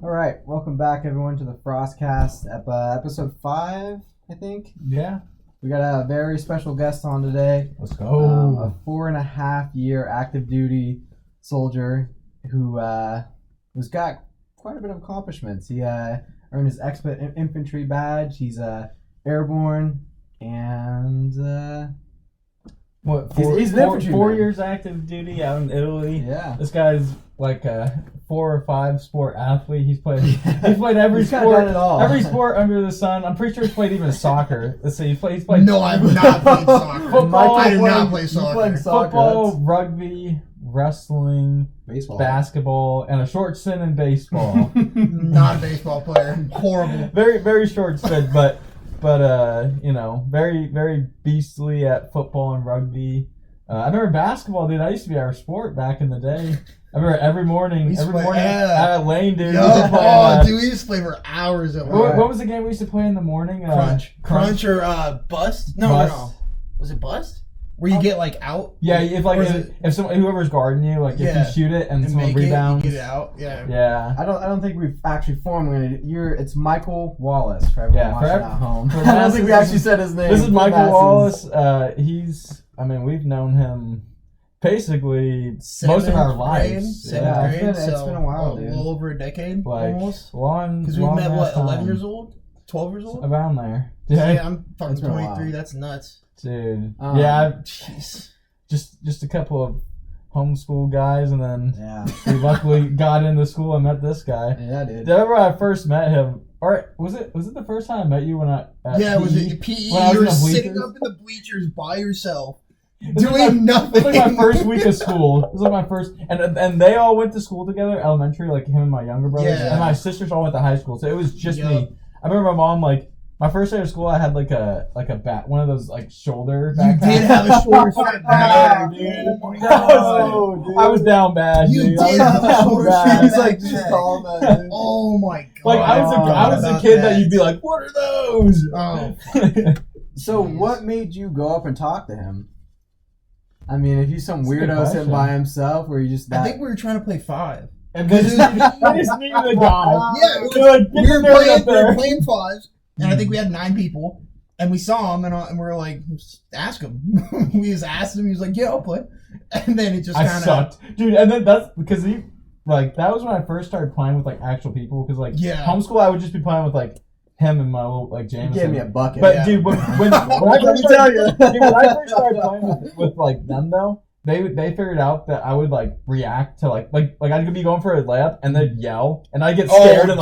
All right, welcome back everyone to the Frostcast, episode 5, I think. Yeah. We got a very special guest on today. Let's go. A 4.5-year active duty soldier who's got quite a bit of accomplishments. He earned his expert infantry badge. He's airborne, and What? he's an infantryman. 4 years active duty out in Italy. Yeah. This guy's like a 4 or 5 sport athlete. He's played every He's kinda sport. done it all. Every sport under the sun. I'm pretty sure he's played even soccer. Let's see. He's played. No, I've not played soccer. Football, I did not play You soccer. played soccer. Football, rugby, wrestling, Baseball. basketball, and a short stint in baseball. Not a baseball player. Horrible. Very, very short stint, but very, very beastly at football and rugby. I remember basketball, dude. I used to be our sport back in the day. I remember every morning at Lane, dude. Dude, we used to play for hours at What work. was the game we used to play in the morning? Crunch or Bust? No. Was it Bust? Where you get like out? Yeah, if someone, whoever's guarding you, like if you shoot it and someone rebounds, you get it out. Yeah. Yeah. I don't think we've actually formulated it. It's Michael Wallace for everyone watching at home. I don't think we actually said his name. This is Michael Wallace. We've known him basically most of our lives. Seventh grade. It's been a while, dude. A little over a decade, Like almost. Because we met 11 years old, 12 years old. Around there. Yeah, I'm fucking It's been a 23. while. That's nuts. Dude. Jeez. Just a couple of homeschool guys, and then Yeah. we luckily got into school and met this guy. Yeah, dude. Whenever I first met him, or was it the first time I met you when I Was it PE? When I was You in were the sitting bleachers? up in the bleachers by yourself, It was doing nothing. It was like my first week of school. It was like my first, and they all went to school together, elementary, like him and my younger brothers, Yeah. and my sisters all went to high school, so it was just Yup. me. I remember my mom, like, my first day of school, I had like a one of those like shoulder You backpacks. did have a shoulder strap Yeah, back, dude. Oh my That god. dude. I was down bad. You dude. I did was have a down shoulder bad. strap He's like, back. just call him that, dude. Oh my god. Like I was a kid that you'd be like, what are those? Oh. So what made you go up and talk to him? I mean, if he's some That's a good weirdo sitting question. by himself, where you just I think we were trying to play 5. And then I just knew the guy. Yeah, it You're like, we get were the nerd up we were there. playing 5s, and I think we had 9 people, and we saw him, and we were like, just ask him. We just asked him. He was like, yeah, I'll play. And then it just I kind of sucked, dude. And then that's because that was when I first started playing with like actual people. Because like homeschool, I would just be playing with like him and my little like he James. gave me a bucket. But dude, when I first started playing with like them though, they figured out that I would like react to like I'd be going for a layup and they'd yell and I'd get scared and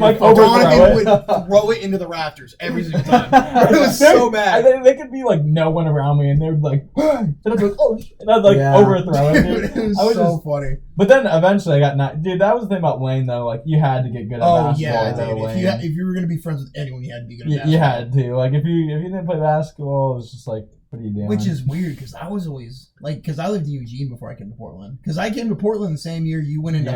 like overthrow Donovan it. would throw it into the rafters every single time. It was so bad. And they could be like no one around me and they would be like, and I'd be like, oh shit, and I'd like overthrow it. Dude. It was I was so funny. But then eventually I got not. Dude, that was the thing about Lane though. Like you had to get good at basketball. Yeah, to dude. Lane. If you were gonna be friends with anyone, you had to be good at basketball. You had to. Like if you didn't play basketball, it was just like, what are you doing? Which is weird because I was always like, because I lived in Eugene before I came to Portland. Because I came to Portland the same year you went into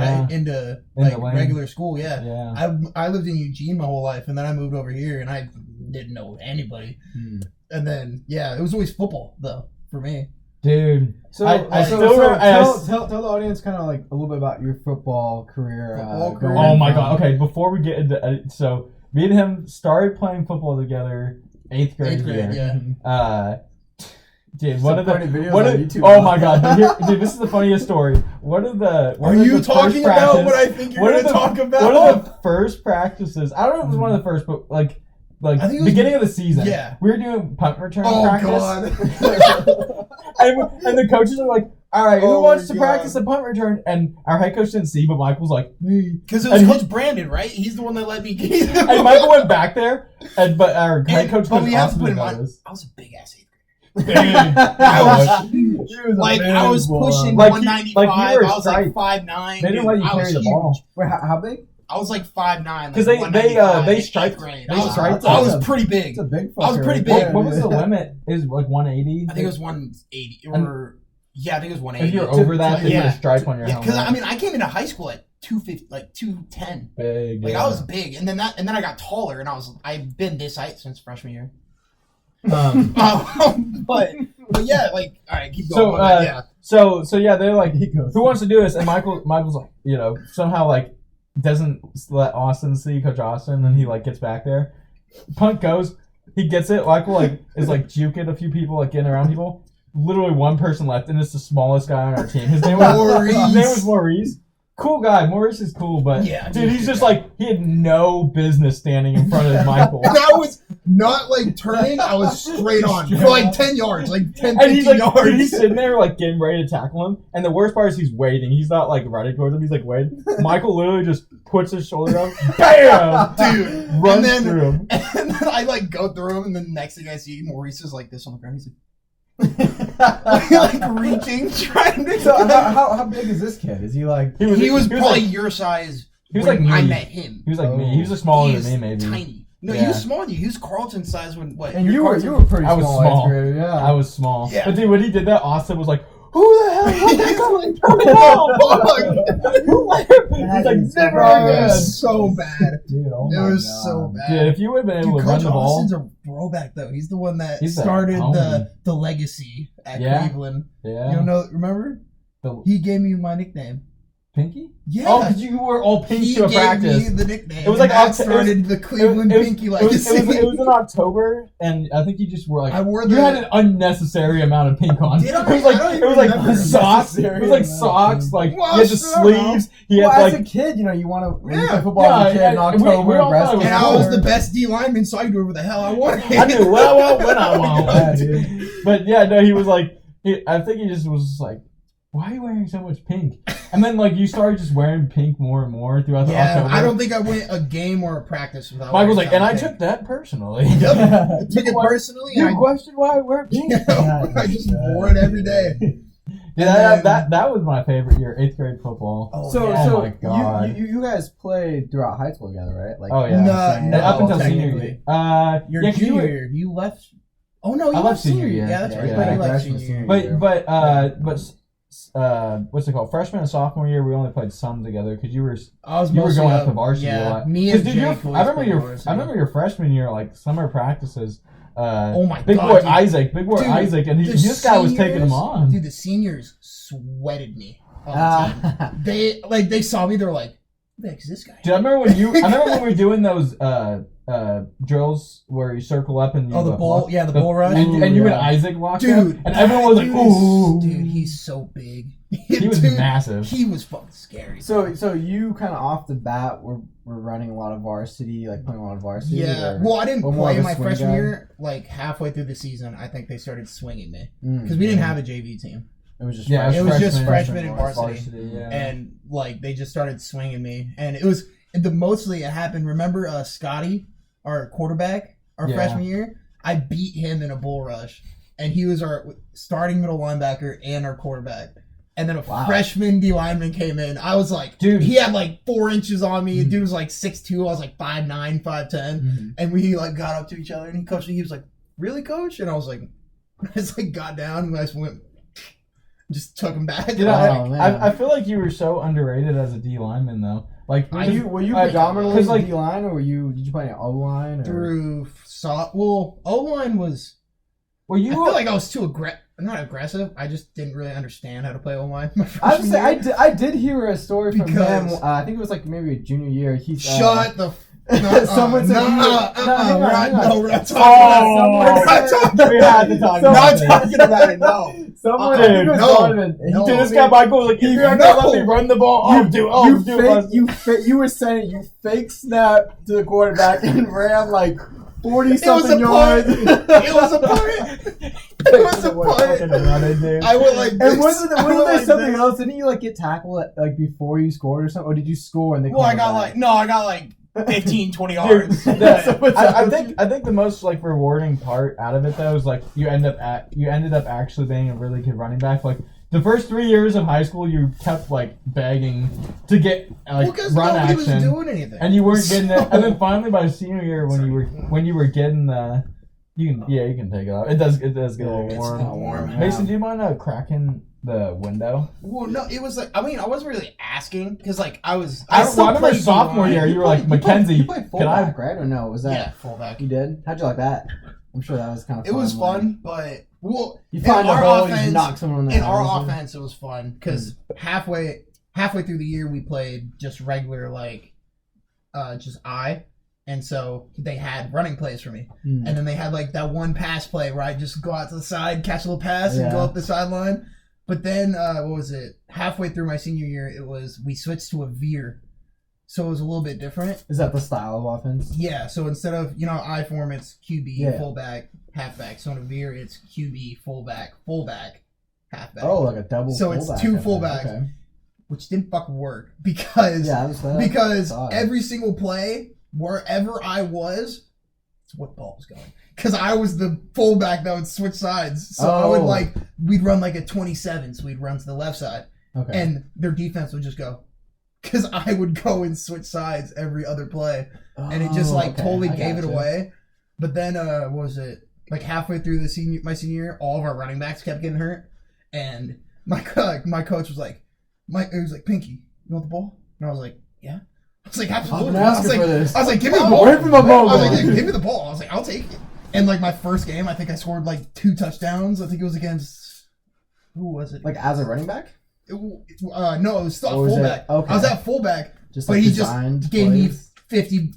Lane. regular school. Yeah. Yeah. I lived in Eugene my whole life, and then I moved over here, and I didn't know anybody. And then it was always football though for me. Dude, So, I so still tell the audience kind of like a little bit about your football career. Oh my god. Okay, before we get into so me and him started playing football together 8th grade. Yeah. Dude, what are the videos what on are, YouTube. oh my god, dude, this is the funniest story. What are the Are you talking about what I think you're going to talk about? What are the first practices? I don't know if it was one of the first, but like I think it was, beginning of the season. Yeah. We were doing punt return practice. God. and the coaches are like, all right, who Oh wants my to practice a punt return? And our head coach didn't see, but Michael was like, me. Because it was Coach Brandon, right? He's the one that let me get And Michael went back there, but our head coach But we have to awesome put to him know on. this. I was a big ass 8th Dude, I was pushing Like 195. like you were I was like striped. 5'9". They didn't let you carry the ball. Wait, how big? I was like 5'9". Because Like they striped. I They was, striped. I us. was pretty big. It's a big fucker. I was pretty right big. there, What was dude. the limit? Is like 180? I think it was 180 or yeah, I think it was 180. If you're over that, they put a stripe on your because helmet. I mean, I came into high school at 250, like 210. Big. Like yeah. I was big, and then I got taller, and I've been this height since freshman year. But yeah, like all right, keep going. So yeah, they're like, who wants to do this? And Michael's like, somehow like doesn't let Austin see Coach Austin, and then he like gets back there. Punt goes, he gets it. Michael like is like juking a few people, like getting around people. Literally one person left, and it's the smallest guy on our team. His name was Maurice. Cool guy. Maurice is cool, but dude, he's just like, he had no business standing in front of Michael. And I was not like turning, I was straight on for like 10 yards, like 10, 15 and he's like, yards. dude, he's sitting there like getting ready to tackle him, and the worst part is he's waiting. He's not like running towards him. He's like waiting. Michael literally just puts his shoulder down, bam, dude, runs through him. And then I like go through him, and the next thing I see, Maurice is like this on the ground. He's like reaching, trying to. So how big is this kid? Is he like? He was probably like, your size. He was like me. I met him. He was like me. He was smaller than me, maybe. Tiny. No, he was smaller than you. He was Carlton size when what? And you were pretty small. I was small. Grade, yeah. I was small. Yeah. But dude, when he did that, Austin was like, "Who the hell? He's like, never again. It was so bad. Dude, it was so bad. Dude, if you would have been able to run Coach the ball. Austin's a throwback though. He's the one that He's started the legacy at Cleveland. Yeah. You don't know? Remember? He gave me my nickname. Pinky? Yeah. Oh, because you were all pink to a practice. He gave me the nickname. It was like that started the Cleveland Pinky legacy. It was in October, and I think you just were like, I wore you had an unnecessary amount of pink on. Did I? It was like socks. It was like socks. Like you had the sleeves. He had as like a kid, you know, you want to play football as a kid in October. And I was the best D lineman, so I could do whatever the hell I wanted. I knew well when I wanted. But yeah, no, he was like, I think he just was like, why are you wearing so much pink? And then, like, you started just wearing pink more and more throughout the October. I don't think I went a game or a practice without Mike was like, and I took that personally. Yep. I took it personally. You questioned why I wear pink? I just wore it every day. Yeah, that was my favorite year, 8th grade football. So my God. You guys played throughout high school together, right? Like, oh, yeah. No, up until senior year. Your junior year. You left. Oh, no, you left senior year. Yeah, that's right. Yeah, You left senior year. But what's it called? Freshman and sophomore year, we only played some together because you were going up to varsity a lot. Me and Jake I remember your freshman year, like summer practices. Oh my Big God, boy dude. Isaac, and this guy was taking him on. Dude, the seniors sweated me on the team. They saw me, they were like, "Who the heck is this guy?" Dude, I remember when we were doing those drills where you circle up and you the bull rush, and you and Isaac walked dude, up, and everyone was like, "Ooh, dude, he's so big." He was massive. He was fucking scary. So you kind of off the bat were running a lot of varsity, like playing a lot of varsity. Yeah. Well, I didn't play my freshman year. Like halfway through the season, I think they started swinging me because we didn't have a JV team. It was just just freshman and varsity, yeah. And like they just started swinging me, and it was mostly it happened. Remember Scotty, our quarterback, our freshman year? I beat him in a bull rush, and he was our starting middle linebacker and our quarterback. And then a freshman D lineman came in. I was like, dude, he had like 4 inches on me. Dude was like 6'2". I was like 5'9", 5'10". And we like got up to each other, and he coached me. He was like, "Really, coach?" And I was like, I just like got down and I just went, just took him back. Dude, I feel like you were so underrated as a D lineman though. Like, were you predominantly D line, or did you play O line? O line was. I feel like I was too aggressive. Not aggressive. I just didn't really understand how to play O-line. I did hear a story from him. I think it was like maybe a junior year. He shut the. Someone said, we're not talking about it. No. Someone, dude, this guy Michael was like, if you're not gonna let me run the ball, you were saying you fake snap to the quarterback and ran like 40-something yards. It was a punt. I went like this. And wasn't there something else? Didn't you like get tackled like before you scored or something? Or did you score and they I got like 15, 20 yards. I think the most like rewarding part out of it though is like you ended up actually being a really good running back. Like the first 3 years of high school, you kept like begging to get run action, was doing anything, and you weren't getting it. And then finally by senior year, when you were getting the, you can take it off. It does get a little warm. Mason, do you mind cracking the window? Well, no, it was like I wasn't really asking because like I remember sophomore year you were like Mackenzie. You played fullback, right? Or no? Was that fullback? You did? How'd you like that? I'm sure that was kind of fun. It was fun, but you find a hole, you knock someone in the our offense, it was fun because halfway halfway through the year we played just regular just I, and so they had running plays for me, and then they had like that one pass play where I just go out to the side, catch a little pass, and go up the sideline. But then what was it? Halfway through my senior year, we switched to a veer, so it was a little bit different. Is that the style of offense? Yeah. So instead of I form, it's QB, fullback, halfback. So in a veer, it's QB, fullback, halfback. Oh, like a double. So fullback, it's two okay. fullbacks. Okay. Which didn't fucking work because every single play, wherever I was, it's what the ball was going. Because I was the fullback that would switch sides. So I would we'd run like a 27, so we'd run to the left side. Okay. And their defense would just go. Because I would go and switch sides every other play. And it just totally gave it away. But then, what was it? Like halfway through my senior year, all of our running backs kept getting hurt. And my coach was like, it was like, Pinky, you want the ball? And I was like, yeah. I was like, absolutely. I was like, give me the ball. Away from the ball. I was like, give me the ball. I was like, I'll take it. And like my first game, I think I scored like 2 touchdowns. I think it was against, who was it? Like as a running back? No, it was still fullback. Okay. I was at fullback, but he just gave me 50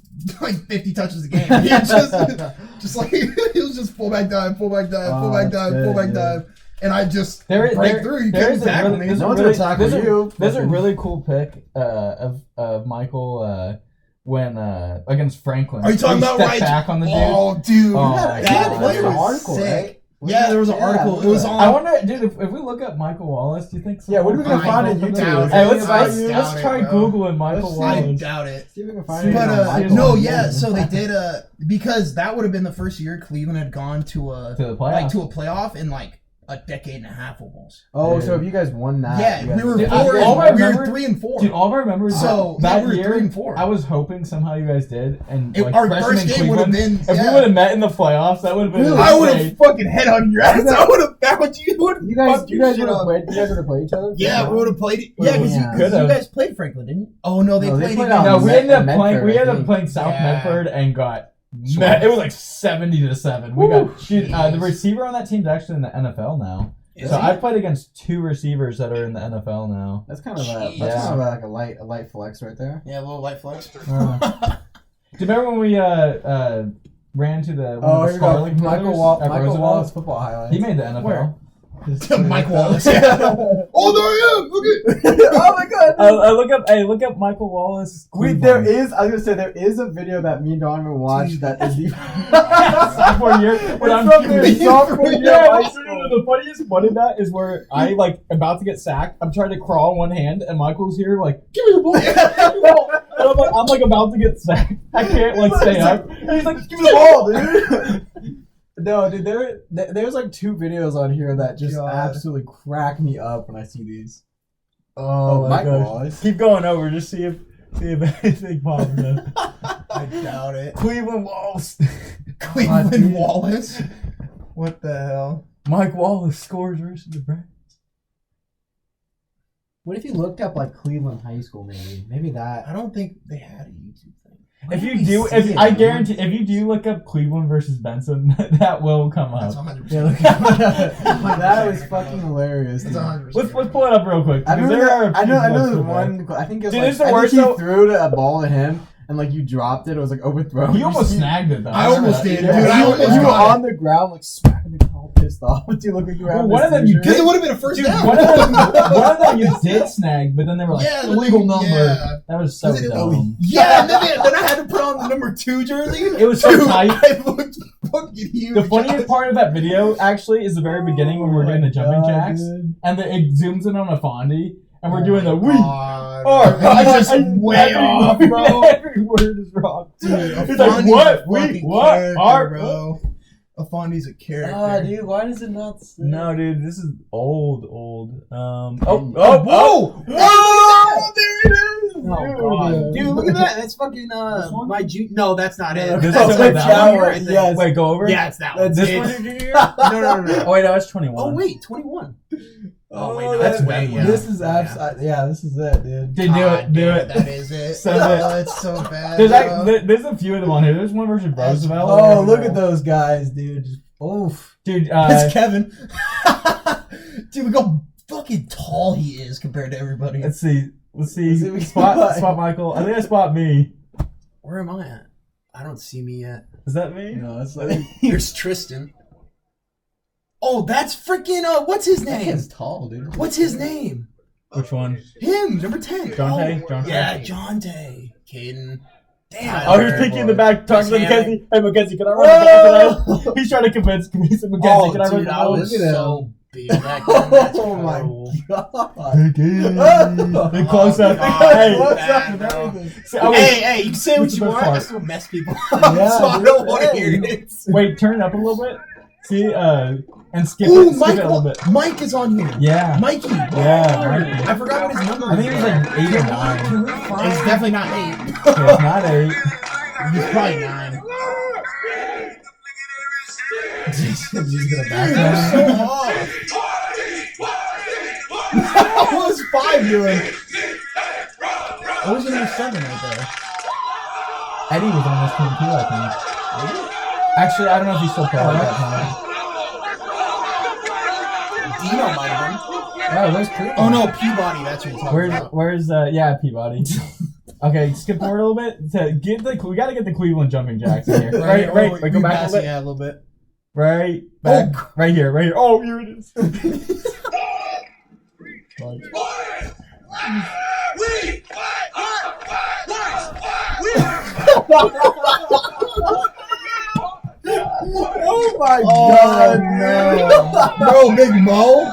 touches a game. He just like he was just fullback dive, fullback dive. And I just break through. You couldn't tackle me. There's a really cool pic of Michael when against Franklin. Are you talking about right? Back on the dude. Oh, dude, that was an article, right? Yeah, there was an article. It was on. I wonder, dude, if we look up Michael Wallace, do you think? Yeah, what are we gonna find on YouTube? Hey, let's try Googling Michael Wallace. I doubt it. See if we can find it. But so they did because that would have been the first year Cleveland had gone to a playoff in like a decade and a half almost. Oh, so if you guys won that, we were 3-4. Dude, all I remember is that we were year, 3-4. I was hoping somehow you guys did, and our first game would have been. If we would have met in the playoffs, that would have been. I would have fucking headhunted your ass. I would have found you. You guys would have played. You guys would have played each other. Yeah, we would have played. Yeah, because you guys played Franklin, didn't you? Oh no, they played. No, we ended up playing. We ended up playing South Medford and got. It was like 70-7. We got the receiver on that team's actually in the NFL now. So I've played against 2 receivers that are in the NFL now. That's kind of like a light flex right there. Yeah, a little light flex. Do you remember when we ran to the Michael Wallace football highlights? He made the NFL. Where? Mike Wallace. Yeah. Oh, there I am. Look at. Oh my god. Look up Michael Wallace. Wait, there is a video that me and Donovan watched that is the sophomore year. The funniest one in that is where I about to get sacked. I'm trying to crawl on one hand, and Michael's here give me the ball. And I'm about to get sacked. I can't stay up. And he's like, give me the ball, dude. No, dude, there's 2 videos on here that just absolutely crack me up when I see these. Oh my gosh. Keep going over, just see if anything pops up. I doubt it. Cleveland Wallace. Wallace? What the hell? Mike Wallace scores versus the Browns. What if you looked up Cleveland High School maybe that? I don't think they had a YouTube thing. I guarantee, if you do look up Cleveland versus Benson, that will come up. That's 100%. That was fucking hilarious. That's 100%. Let's pull it up real quick. I know there's one. I think it was he threw a ball to him. And you dropped it. It was overthrown. He almost snagged it though. I almost did. Dude, you were on the ground smacking the ball, pissed off. Dude, look like you were having one of them, because it would have been a first down. One of them you did snag, but then they were illegal number. Yeah. That was so dumb. Yeah, and then I had to put on the number 2 jersey. It was so tight. I looked fucking huge. The funniest part of that video actually is the very beginning when we're doing the jumping jacks, and it zooms in on a Fondy. And we're doing the wee. I just way off, bro. Every word is wrong. Dude, he's like, what? What? Art, bro. Afondi's a character. Dude, why does it not say? No, dude, this is old. Whoa! There it is! Oh, God. Dude, look at that. That's fucking, my June. No, that's not it. This is that one. Yes. Wait, go over? Yeah, it's that one. This one? No. Oh, wait, no, it's 21. Oh, wait, 21. Oh, wait, no, that's way. Yeah. This is this is it, dude. Dude, do it. That is it. It's so bad. There's a few of them on here. There's one versus Roosevelt. Oh, look at those guys, dude. Oof. Dude, it's Kevin. Dude, look how fucking tall he is compared to everybody. Let's see. Let's see. Spot Michael. I think I spot me. Where am I at? I don't see me yet. Is that me? No, it's like Here's Tristan. Oh, that's freaking what's his that name? kid's tall, dude. What's his name? Which one? Him, number 10. Jonte? Oh, Jonte? yeah, Jonte. Caden. Damn. Oh, you're thinking in the back, talking to His Mackenzie. Hey, Mackenzie, can I run the ball today? He's trying to convince me. He said, Mackenzie, can I run dude, the I ball? was Look at so big back then. That's Oh my horrible. god. Hey, close up. God. Hey, Close bad, up and bro. everything. so I was- Hey, you can say what What's you the best want. I part? still mess people up, Yeah, so I dude, don't want to hey. hear it. Wait, turn it up a little bit. See, and skip Ooh, it a little bit. Mike is on here. Yeah. Mikey. Yeah, Mikey. I forgot what his number I think it was like 8 or 9. Can we find? It's definitely not 8. Okay, it's not 8. He's probably 9. Just gonna back Dude, down. you're so off. What was 5 doing? What was number 7 right there? Eddie was on this team too, I think. Actually, I don't know if he's still playing at that time. Dino might have been. Oh, where's Cleveland? Oh no, Peabody. That's what you're talking about. Where's yeah, Peabody. Okay, skip forward a little bit. We gotta get the Cleveland jumping jacks in here. Right, go back a little bit. Yeah, a little bit. Right, back, right here. Oh, here it is. Oh my God, no. Bro, Big Mo.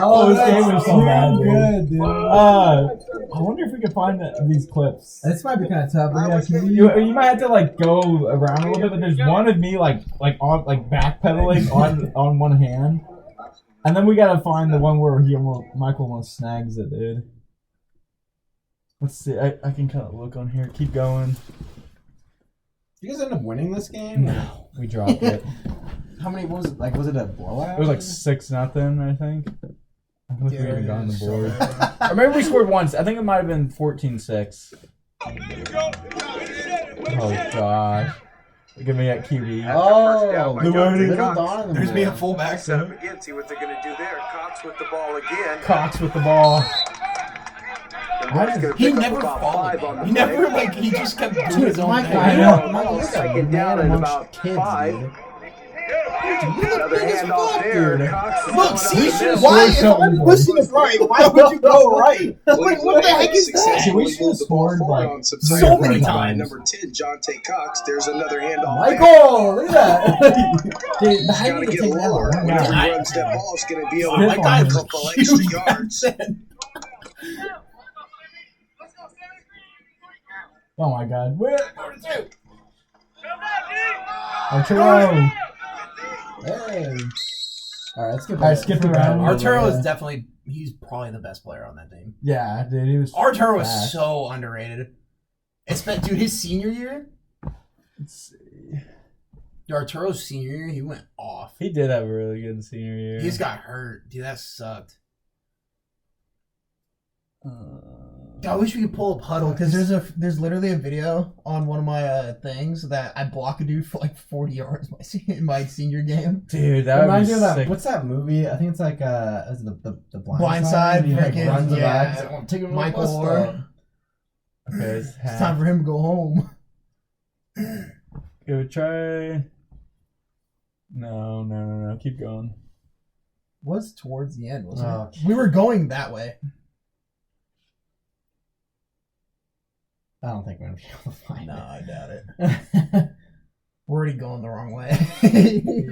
Oh, this game was so bad, dude. Good, dude. I wonder if we can find these clips. This might be kind of tough. But yeah, can we? You might have to like go around a little bit, but there's one of me like backpedaling on one hand, and then we gotta find the one where Michael almost snags it, dude. Let's see. I can kind of look on here. Keep going. Did you guys end up winning this game? No, we dropped it. How many was it? Like, was it a blowout? It was like 6-0, I think. I don't think we even got on the board. So Or maybe we scored once. I think it might have been 14-6. Oh gosh. Look at me at QB. Oh, Louis. little Donovan. there's me a fullback. Set up again, see what they're going to do there. Cox with the ball again. Cox with the ball. He never followed me. He never he just kept doing his own thing. I know. Second down and about kids, 5. dude. Another handoff there. Cox is Look, going see, up the middle. why if I'm pushing it right, why would you go right? Like, what the heck is that? See, we should have scored like So many times. Number 10, Jonte Cox. There's another handoff. Michael, look at that. Dude, He's how got do to you get take that lower. long? Whenever Yeah. he runs that ball, it's going to be able That to guy pick was up a extra yards. Oh my god. Where? Arturo. Hey. All right, let's get. Alright, skip around. Arturo is definitely, he's probably the best player on that team. Yeah, dude, he was. Arturo was fast. so underrated. Dude, his senior year, Let's see. Arturo's senior year, he went off. He did have a really good senior year. He just got hurt. Dude, that sucked. I wish we could pull up Huddle because there's literally a video on one of my things that I block a dude for like 40 yards in my senior game. Dude, that Reminds would me be of that. sick. What's that movie? I think it's like is it the Blind Side, He like freaking- runs the yeah. back. He's like, "I'm taking my Michael bus Orr. stop." Okay, it's It's half. time for him to go home. Go try. No. Keep going. Was towards the end, wasn't Oh. it? We were going that way. I don't think we're gonna be able to find No, it. I doubt it. We're already going the wrong way.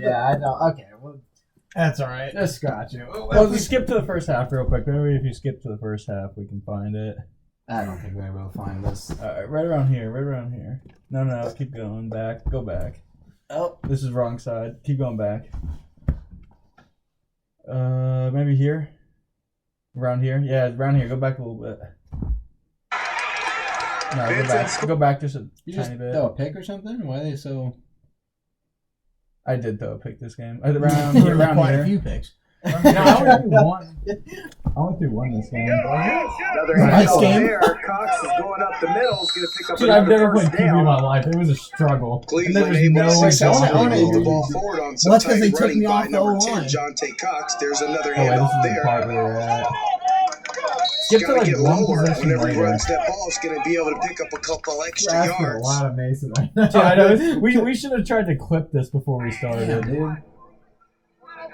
Yeah, I know. Okay, well, That's all right. just scratch it. Well, just skip to the first half real quick. Maybe if you skip to the first half, we can find it. I don't think we're able to find this. Right around here. No, keep going. Back. Go back. Oh, This is wrong side. Keep going back. Maybe here? Around here? Yeah, around here. Go back a little bit. No, go back. Go back just a you just tiny bit. throw a pick or something? Why are they so? I did throw a pick this game. Around here. Around Quite a here. few picks. No, I only threw one this game. Another Nice handoff game. there. Cox is going up the middle. He's going to pick up Dude, I've another never played first QB in down. my life. It was a struggle. And Cleveland there's able no to way successfully I move the wanna- ball forward on some Well, that's 'cause they tight took running me by off the number O-line. 10, Jonte Cox. There's another Oh, wait, this handoff is the there. part where we're at. skip to like one lower. position Whenever he later. runs that ball, it's going to be able to pick up a couple extra We're asking a yards. lot of Mason right Dude, now. I know. We should have tried to clip this before we started. dude.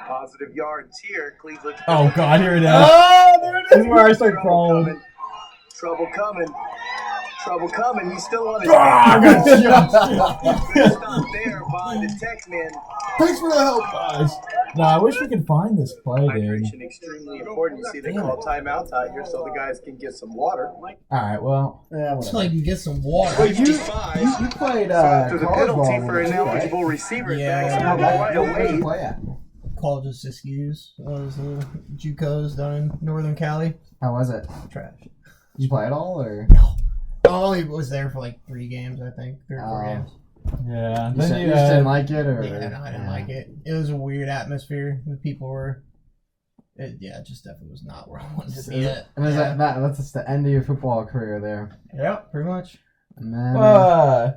Positive yards here. Cleveland. Oh God, here it is. Oh, there it This is where I start crawling. Trouble coming. Trouble coming. He's still on his Ah, I got feet. shot. Stop there by the Techman. Thanks for the help, guys. No, I wish we could find this play, dude. Hydration extremely important. You see, they call timeouts out here so the guys can get some water. All right, well, Yeah, So whatever. I can get some water. Wait, you 55. played After the college ball penalty for once, right? ineligible receiver, Yeah. it backs How up about the where did you weight. play at? College of Siskiyous. Those little JUCOs down in Northern Cali. How was it? Trash. Did you play at all, or? I only was there for like 3 games, I think. 3 or 4 Oh. games. yeah. You Then just you, didn't like it, or? Yeah, no, I didn't like it. It was a weird atmosphere. The people were. It just definitely was not where I wanted to be at. And is Yeah. that's just the end of your football career there. Yeah, pretty much. And then,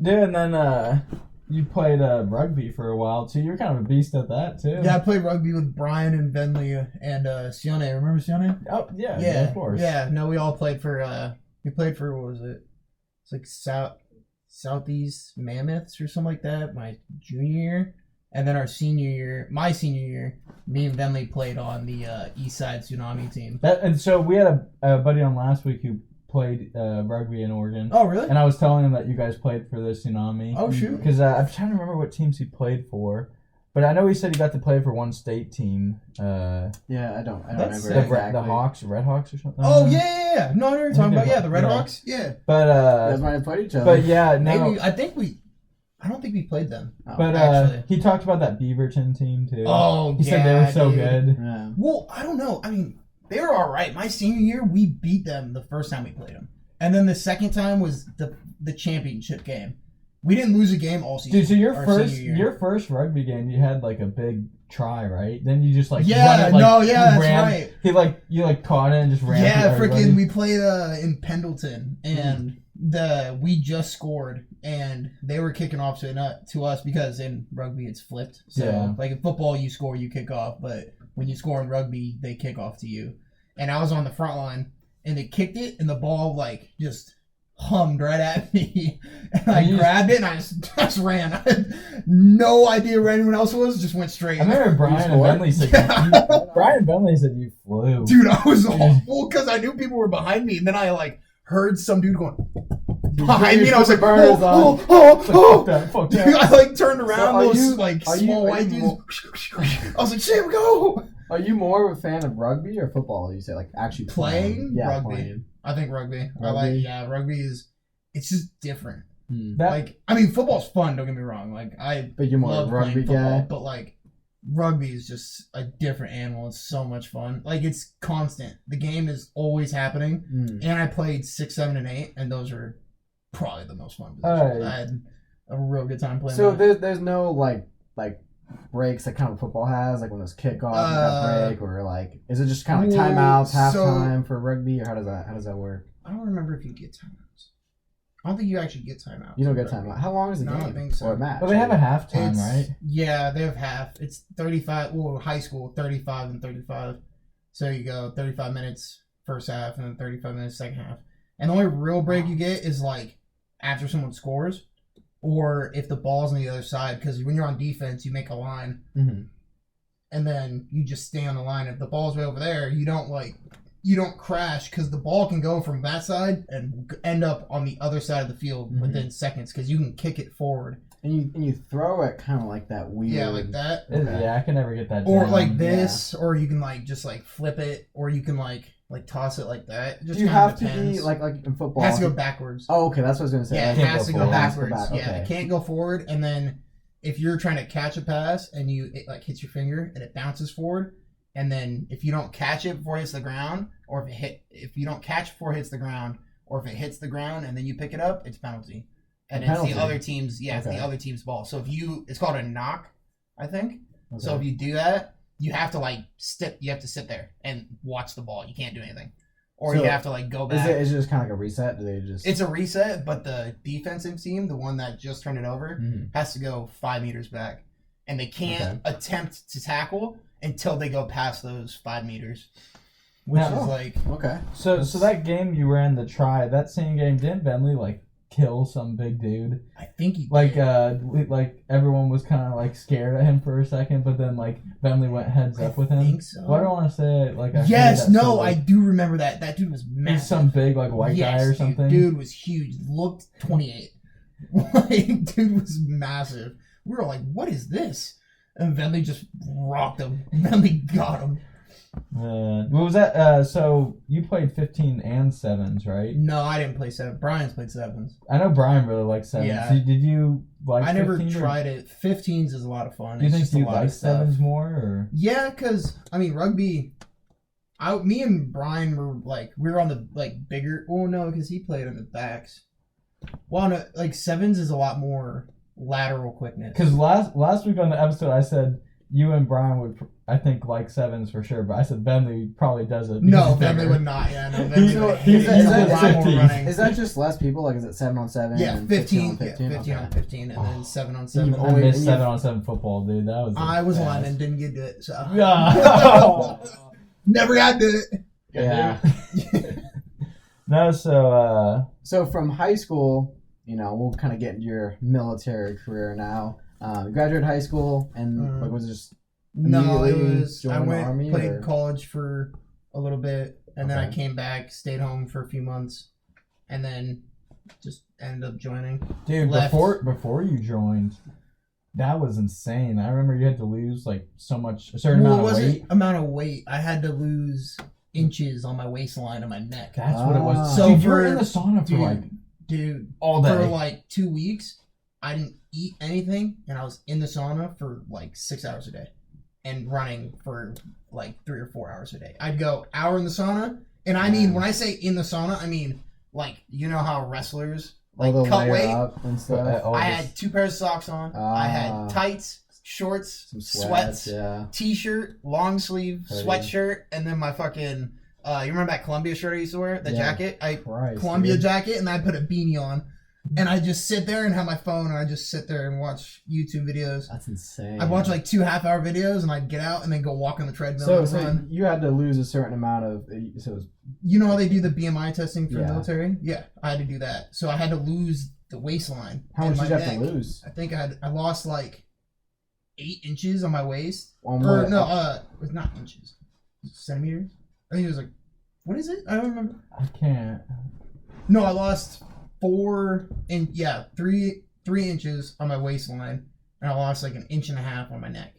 dude, and then you played rugby for a while too. You were kind of a beast at that too. Yeah, I played rugby with Brian and Venley and Sione. Remember Sione? Oh yeah. Yeah, Of course. Yeah, no, we all played for. We played for what was it? It's like Southeast Mammoths or something like that. My junior year, and then my senior year, me and Venley played on the East Side Tsunami team. And so we had a buddy on last week who played rugby in Oregon. Oh, really? And I was telling him that you guys played for the Tsunami. Oh, shoot. Because I'm trying to remember what teams he played for. But I know he said he got to play for one state team. yeah, I don't That's remember sick. exactly. The Hawks, Red Hawks or something. Oh yeah. No, I know what you're talking about. they Yeah, the Red yeah. Hawks. Yeah. But That's why I played each other. but yeah, no. Maybe I don't think we played them. Oh, But actually. he talked about that Beaverton team too. Oh, he said they were so dude. good. yeah. Well, I don't know. I mean, they were all right. My senior year, we beat them the first time we played them, and then the second time was the championship game. We didn't lose a game all season. Dude, so your our first senior year. your first rugby game, you had like a big try, right? Then you just like Yeah, run it, like, no, yeah, you that's ran, right. You caught it and just ran. Yeah, through everybody. freaking. We played in Pendleton, and we just scored, and they were kicking off to us because in rugby it's flipped. So Yeah. like in football, you score, you kick off, but when you score in rugby, they kick off to you. And I was on the front line, and they kicked it, and the ball like just hummed right at me, and I grabbed it and I just ran. I had no idea where anyone else was. Just went straight. I remember Brian and Bentley said Brian Bentley said you flew. Dude, I was awful because I knew people were behind me, and then I like heard some dude going behind me, and I was like, Burners oh. Fuck that. I like turned around, So those like small white dudes. I was like, shit, we go. Are you more of a fan of rugby or football? You say like actually Playing? Yeah, Rugby. playing. I think rugby. I Rugby? like, rugby it's just different. That, Like, I mean, football's fun. Don't get me wrong. Like, I But you're more love of a rugby playing football, guy. but like, rugby is just a different animal. It's so much fun. Like, it's constant. The game is always happening. And I played 6, 7, and 8, and those are probably the most fun positions. I had a real good time playing. So that. there's no like breaks that kind of football has, like when there's kickoff, you got break, or like is it just kind of like timeouts, halftime for rugby, or how does that work? I don't remember if you get timeouts. I don't think you actually get timeouts. You don't in get rugby. timeout. How long is the No, I game? don't think so. Or a match? but they have a halftime, It's- right? Yeah, they have half. It's 35. Well, high school, 35 and 35. So you go 35 minutes first half and then 35 minutes second half. And the only real break you get is like after someone scores or if the ball's on the other side. Because when you're on defense, you make a line Mm-hmm. and then you just stay on the line. If the ball's way over there, you don't crash because the ball can go from that side and end up on the other side of the field Mhm. within seconds because you can kick it forward. And you throw it kind of like that weird. Yeah, like that. Okay. Yeah, I can never get that. Or down. like this, or you can like just like flip it, or you can like toss it like that. It just Do you kinda have to depends. be like in football? It has to go backwards. Oh, okay, that's what I was gonna say. Yeah, Like, it can't has go to go forward. backwards. It has to go back, Yeah, okay. it can't go forward. And then if you're trying to catch a pass and it like hits your finger and it bounces forward, and then if you don't catch it before it hits the ground, or if you don't catch before it hits the ground, or if it hits the ground and then you pick it up, it's penalty. And A it's penalty? the other team's. Yeah, it's Okay. the other team's ball. So it's called a knock, I think. Okay. So if you do that, you have to like you have to sit there and watch the ball. You can't do anything. Or So you have to like go is back. it just kind of like a reset? Do they just? It's a reset, but the defensive team, the one that just turned it over, Mhm. has to go 5 meters back. And they can't attempt to tackle until they go past those 5 meters. which Yeah. is like Okay. So that game you ran the try, that same game, didn't Bentley like kill some big dude? I think he Like did. like everyone was kind of like scared at him for a second, but then like Bentley went heads up with him. I think so. Why do I want to say it? Like I Yes, heard that no, so, I do remember that. That dude was massive. he's some big like white guy or Yes, something. Dude was huge. Looked 28. Like, dude was massive. We were like, what is this? And Bentley just rocked him. Bentley got him. What was that? So you played 15 and 7s, right? No, I didn't play 7. Brian's played 7s. I know Brian really likes 7s. Yeah. Did you like? I never 15 or- tried it. 15s is a lot of fun. Do you It's think just a you lot like of stuff. 7s more? Or? Yeah, because, I mean, rugby... me and Brian were, like, we were on the, like, bigger... Oh, no, because he played on the backs. Well, no, like, 7s is a lot more lateral quickness. Because last week on the episode, I said you and Brian would, I think, like 7s for sure, but I said Bentley probably does it. No, because Bentley bigger. would not. Yeah, no, Bentley He's- would he's- he's a he's lot more 15. running. Is that just less people? Like, is it 7-on-7? Yeah, and 15, 15? 15 on 15, and then 7 on 7. You've I only- missed and 7-on-7 football, dude. That was. I was bad. lineman, didn't get to it, so. Yeah. Never got to it. Yeah. No, So from high school, you know, we'll kind of get into your military career now. You graduated high school, and like, was it just No, it immediately was. join I the went, army, played or- college for a little bit, and then I Okay. came back, stayed home for a few months, and then just ended up joining. dude, Left. before you joined, that was insane. I remember you had to lose like so much, a certain Well, it amount of wasn't weight. amount of weight. I had to lose inches on my waistline and my neck. That's what it Ah. was. So Dude, you were for- in the sauna for dude, like Dude, all day. for like 2 weeks, I didn't eat anything, and I was in the sauna for like 6 hours a day, and running for like 3 or 4 hours a day. I'd go hour in the sauna, and I mean, when I say in the sauna, I mean like, you know how wrestlers like all the cut layer weight. up and stuff? All I this- had 2 pairs of socks on. I Ah. had tights, shorts, Some sweats, yeah. t-shirt, long sleeve, Hoodie. sweatshirt, and then my fucking. You remember that Columbia shirt I used to wear? The Yeah. jacket? Christ, Columbia dude. jacket, and I put a beanie on, and I just sit there and have my phone, and I just sit there and watch YouTube videos. That's insane. I'd watch like 2 half-hour videos, and I'd get out and then go walk on the treadmill So, and run. you had to lose a certain amount of. So it was, You know how they do the BMI testing for Yeah. the military? Yeah, I had to do that. So I had to lose the waistline. how and much my did you have neck. to lose? I think I lost like 8 inches on my waist. On Or what? no, it was not inches, centimeters. I think it was like, what is it? I don't remember. I can't. No, I lost 3 inches on my waistline, and I lost like 1.5 inches on my neck.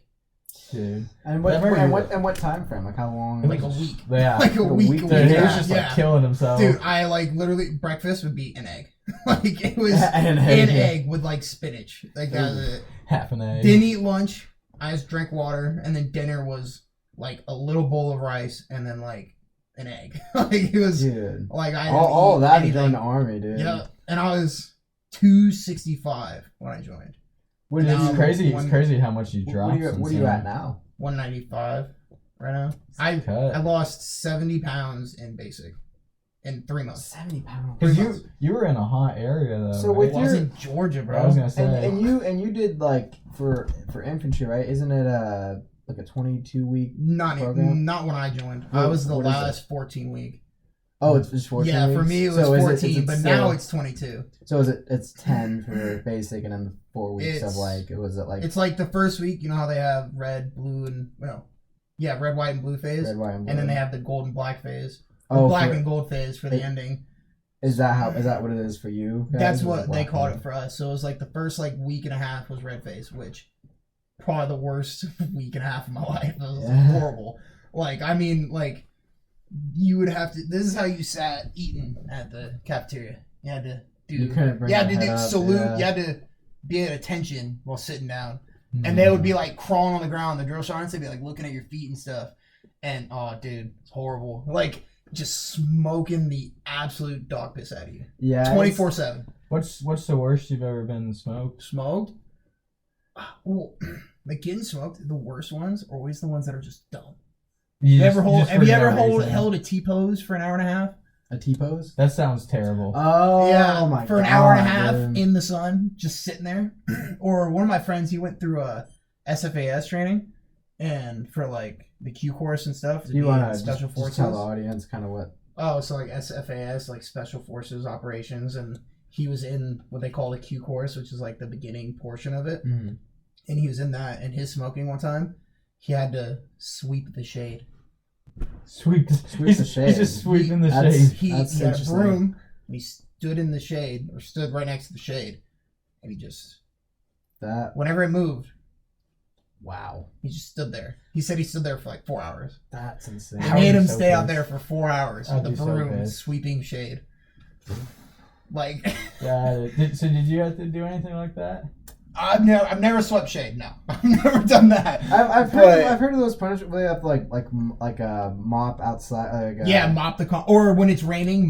Dude. And what, I remember and what time frame? Like, how long? Like a week. Yeah. Like a week. Dude, Dude, he was Yeah. just like killing himself. Dude, I like literally breakfast would be an egg. Like it was An an egg. egg with like spinach. Like that was it. half an egg. Didn't eat lunch. I just drank water, and then dinner was like a little bowl of rice and then like an egg. Like it was Dude. like I didn't All eat that to anything. join the army, dude. Yeah, and I was 265 when I joined. What Now did It's you, crazy. one- It's crazy how much you what dropped. are you, what are you at now? 195 right now. I Cut. lost 70 pounds in basic in 3 months. 70 pounds. Because you were in a hot area though. So right? with It was in Georgia, bro. I was gonna say. And you did like for infantry, right? Isn't it like a 22-week? Not program? not when I joined. I What- was the what is last 14 week. Oh, it's just 14 Yeah, for weeks? me it was So is 14, is but still- now it's 22. So it's 10 for basic, and then the 4 weeks of It's- like, was it like It's like the first week, you know how they have red, blue, and red, white, and blue phase, red, white, and blue? and then they have the gold and black phase, oh, black for- and gold phase for the It- ending. is that what it is for you? guys? That's Is what it they black called and- it for us. So it was like the first like week and a half was red phase, which probably the worst week and a half of my life. It was Yeah. horrible. Like I mean, like you would have to. This is how you sat eating at the cafeteria. You had to do. You couldn't bring You had your to do head up, salute. yeah. You had to be at attention while sitting down. Hmm. And they would be like crawling on the ground. The drill sergeants would be like looking at your feet and stuff. And oh, dude, it's horrible. Like just smoking the absolute dog piss out of you, Yeah, 24/7. What's the worst you've ever been smoked? Smoked. Well, like getting smoked. The worst ones are always the ones that are just dumb. You Have just you for ever no reason. held a T pose for an hour and a half? a T-pose? That sounds terrible. Oh, yeah, my for an God, hour and a half dude. in the sun, just sitting there. Or one of my friends, he went through a SFAS training, and for like the Q course and stuff. Do you want to special just forces? tell the audience kind of what? Oh, so like SFAS, like Special Forces Operations, and he was in what they call the Q course, which is like the beginning portion of it. Mm-hmm. And he was in that, and his smoking one time, he had to sweep the shade. Sweep the shade. He's just sweeping the shade. He had a broom, and he stood in the shade, or stood right next to the shade, and he just whenever it moved. Wow. He just stood there. He said he stood there for like 4 hours. That's insane. They made him stay out there for 4 hours with a broom so sweeping shade. Like, yeah. So did you have to do anything like that? I've never swept shade. No, I've never done that. I've heard of those punishments where they have to like a mop outside. Mop the or when it's raining,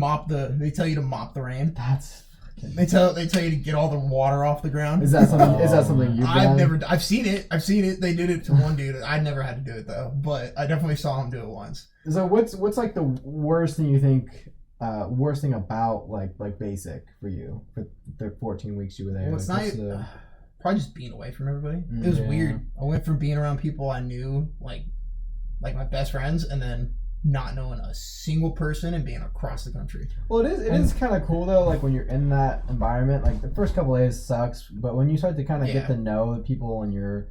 They tell you to mop the rain. That's. They tell you to get all the water off the ground. Is that something? Is that something you've done? I've seen it. They did it to one dude. I never had to do it though, but I definitely saw him do it once. So what's like the worst thing you think? Worst thing about like basic for you for the 14 weeks you were there? Well, it's like, not. Probably just being away from everybody. It was weird. I went from being around people I knew, like my best friends, and then not knowing a single person and being across the country. Well, it is kind of cool though. Like when you're in that environment, like the first couple of days sucks, but when you start to kind of get to know the people and your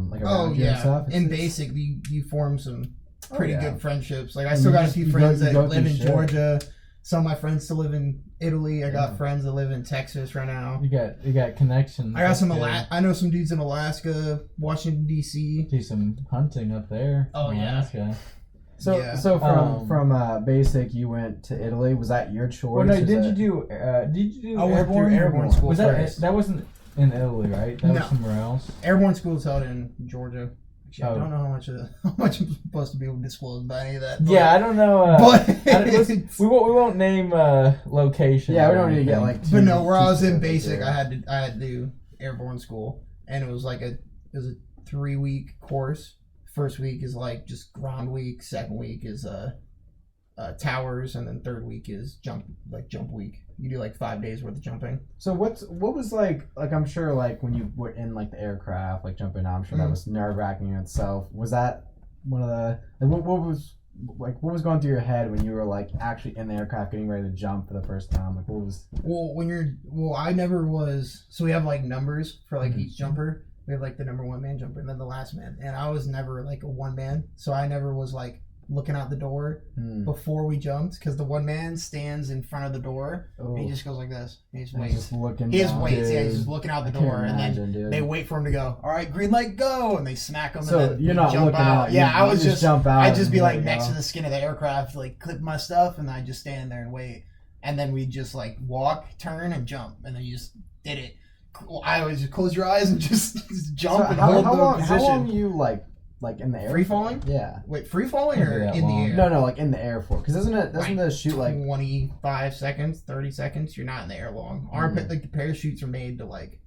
like around you and stuff. In basic, you form some pretty good friendships. Like I still got a few friends that live in Georgia. Some of my friends still live in Italy. I got friends that live in Texas right now. You got connections. I got some I know some dudes in Alaska, Washington D.C. Do some hunting up there. Oh Alaska. So from basic you went to Italy. Was that your choice? Well, no, did you do I went through airborne school. Was that wasn't in Italy, right? That was somewhere else. Airborne school is held in Georgia. Actually, Oh. I don't know how much I'm supposed to be able to disclose about any of that. But, Yeah, I don't know. but we won't name locations. Yeah, we don't need to get like. But no, where I was in basic, I had to do airborne school, and it was a 3-week course. First week is like just ground week. Second week is towers, and then third week is jump week. You do like 5 days worth of jumping. So what was like I'm sure like when you were in like the aircraft like jumping out, I'm sure that was nerve wracking in itself. Was that one of the what was going through your head when you were like actually in the aircraft getting ready to jump for the first time? Like what was? Well, I never was. So we have like numbers for like each jumper. We have like the number 1 man jumper and then the last man. And I was never like a 1 man, so I never was like looking out the door before we jumped, because the 1 man stands in front of the door and he just goes like this. He just waits. He's just looking out the door, and then they wait for him to go. All right, green light, go, and they smack him. So and then you're not jump looking out. Yeah, I was just jump out. I'd just be like next to the skin of the aircraft, like clip my stuff, and I just stand there and wait. And then we just like walk, turn, and jump, and then you just did it. I always just close your eyes and just jump and hold the position. How long you like in the air? Free falling? Yeah. Wait, free falling or in the air? No, like in the air for. Because doesn't the shoot like 25 seconds, 30 seconds? You're not in the air long. Like the parachutes are made to like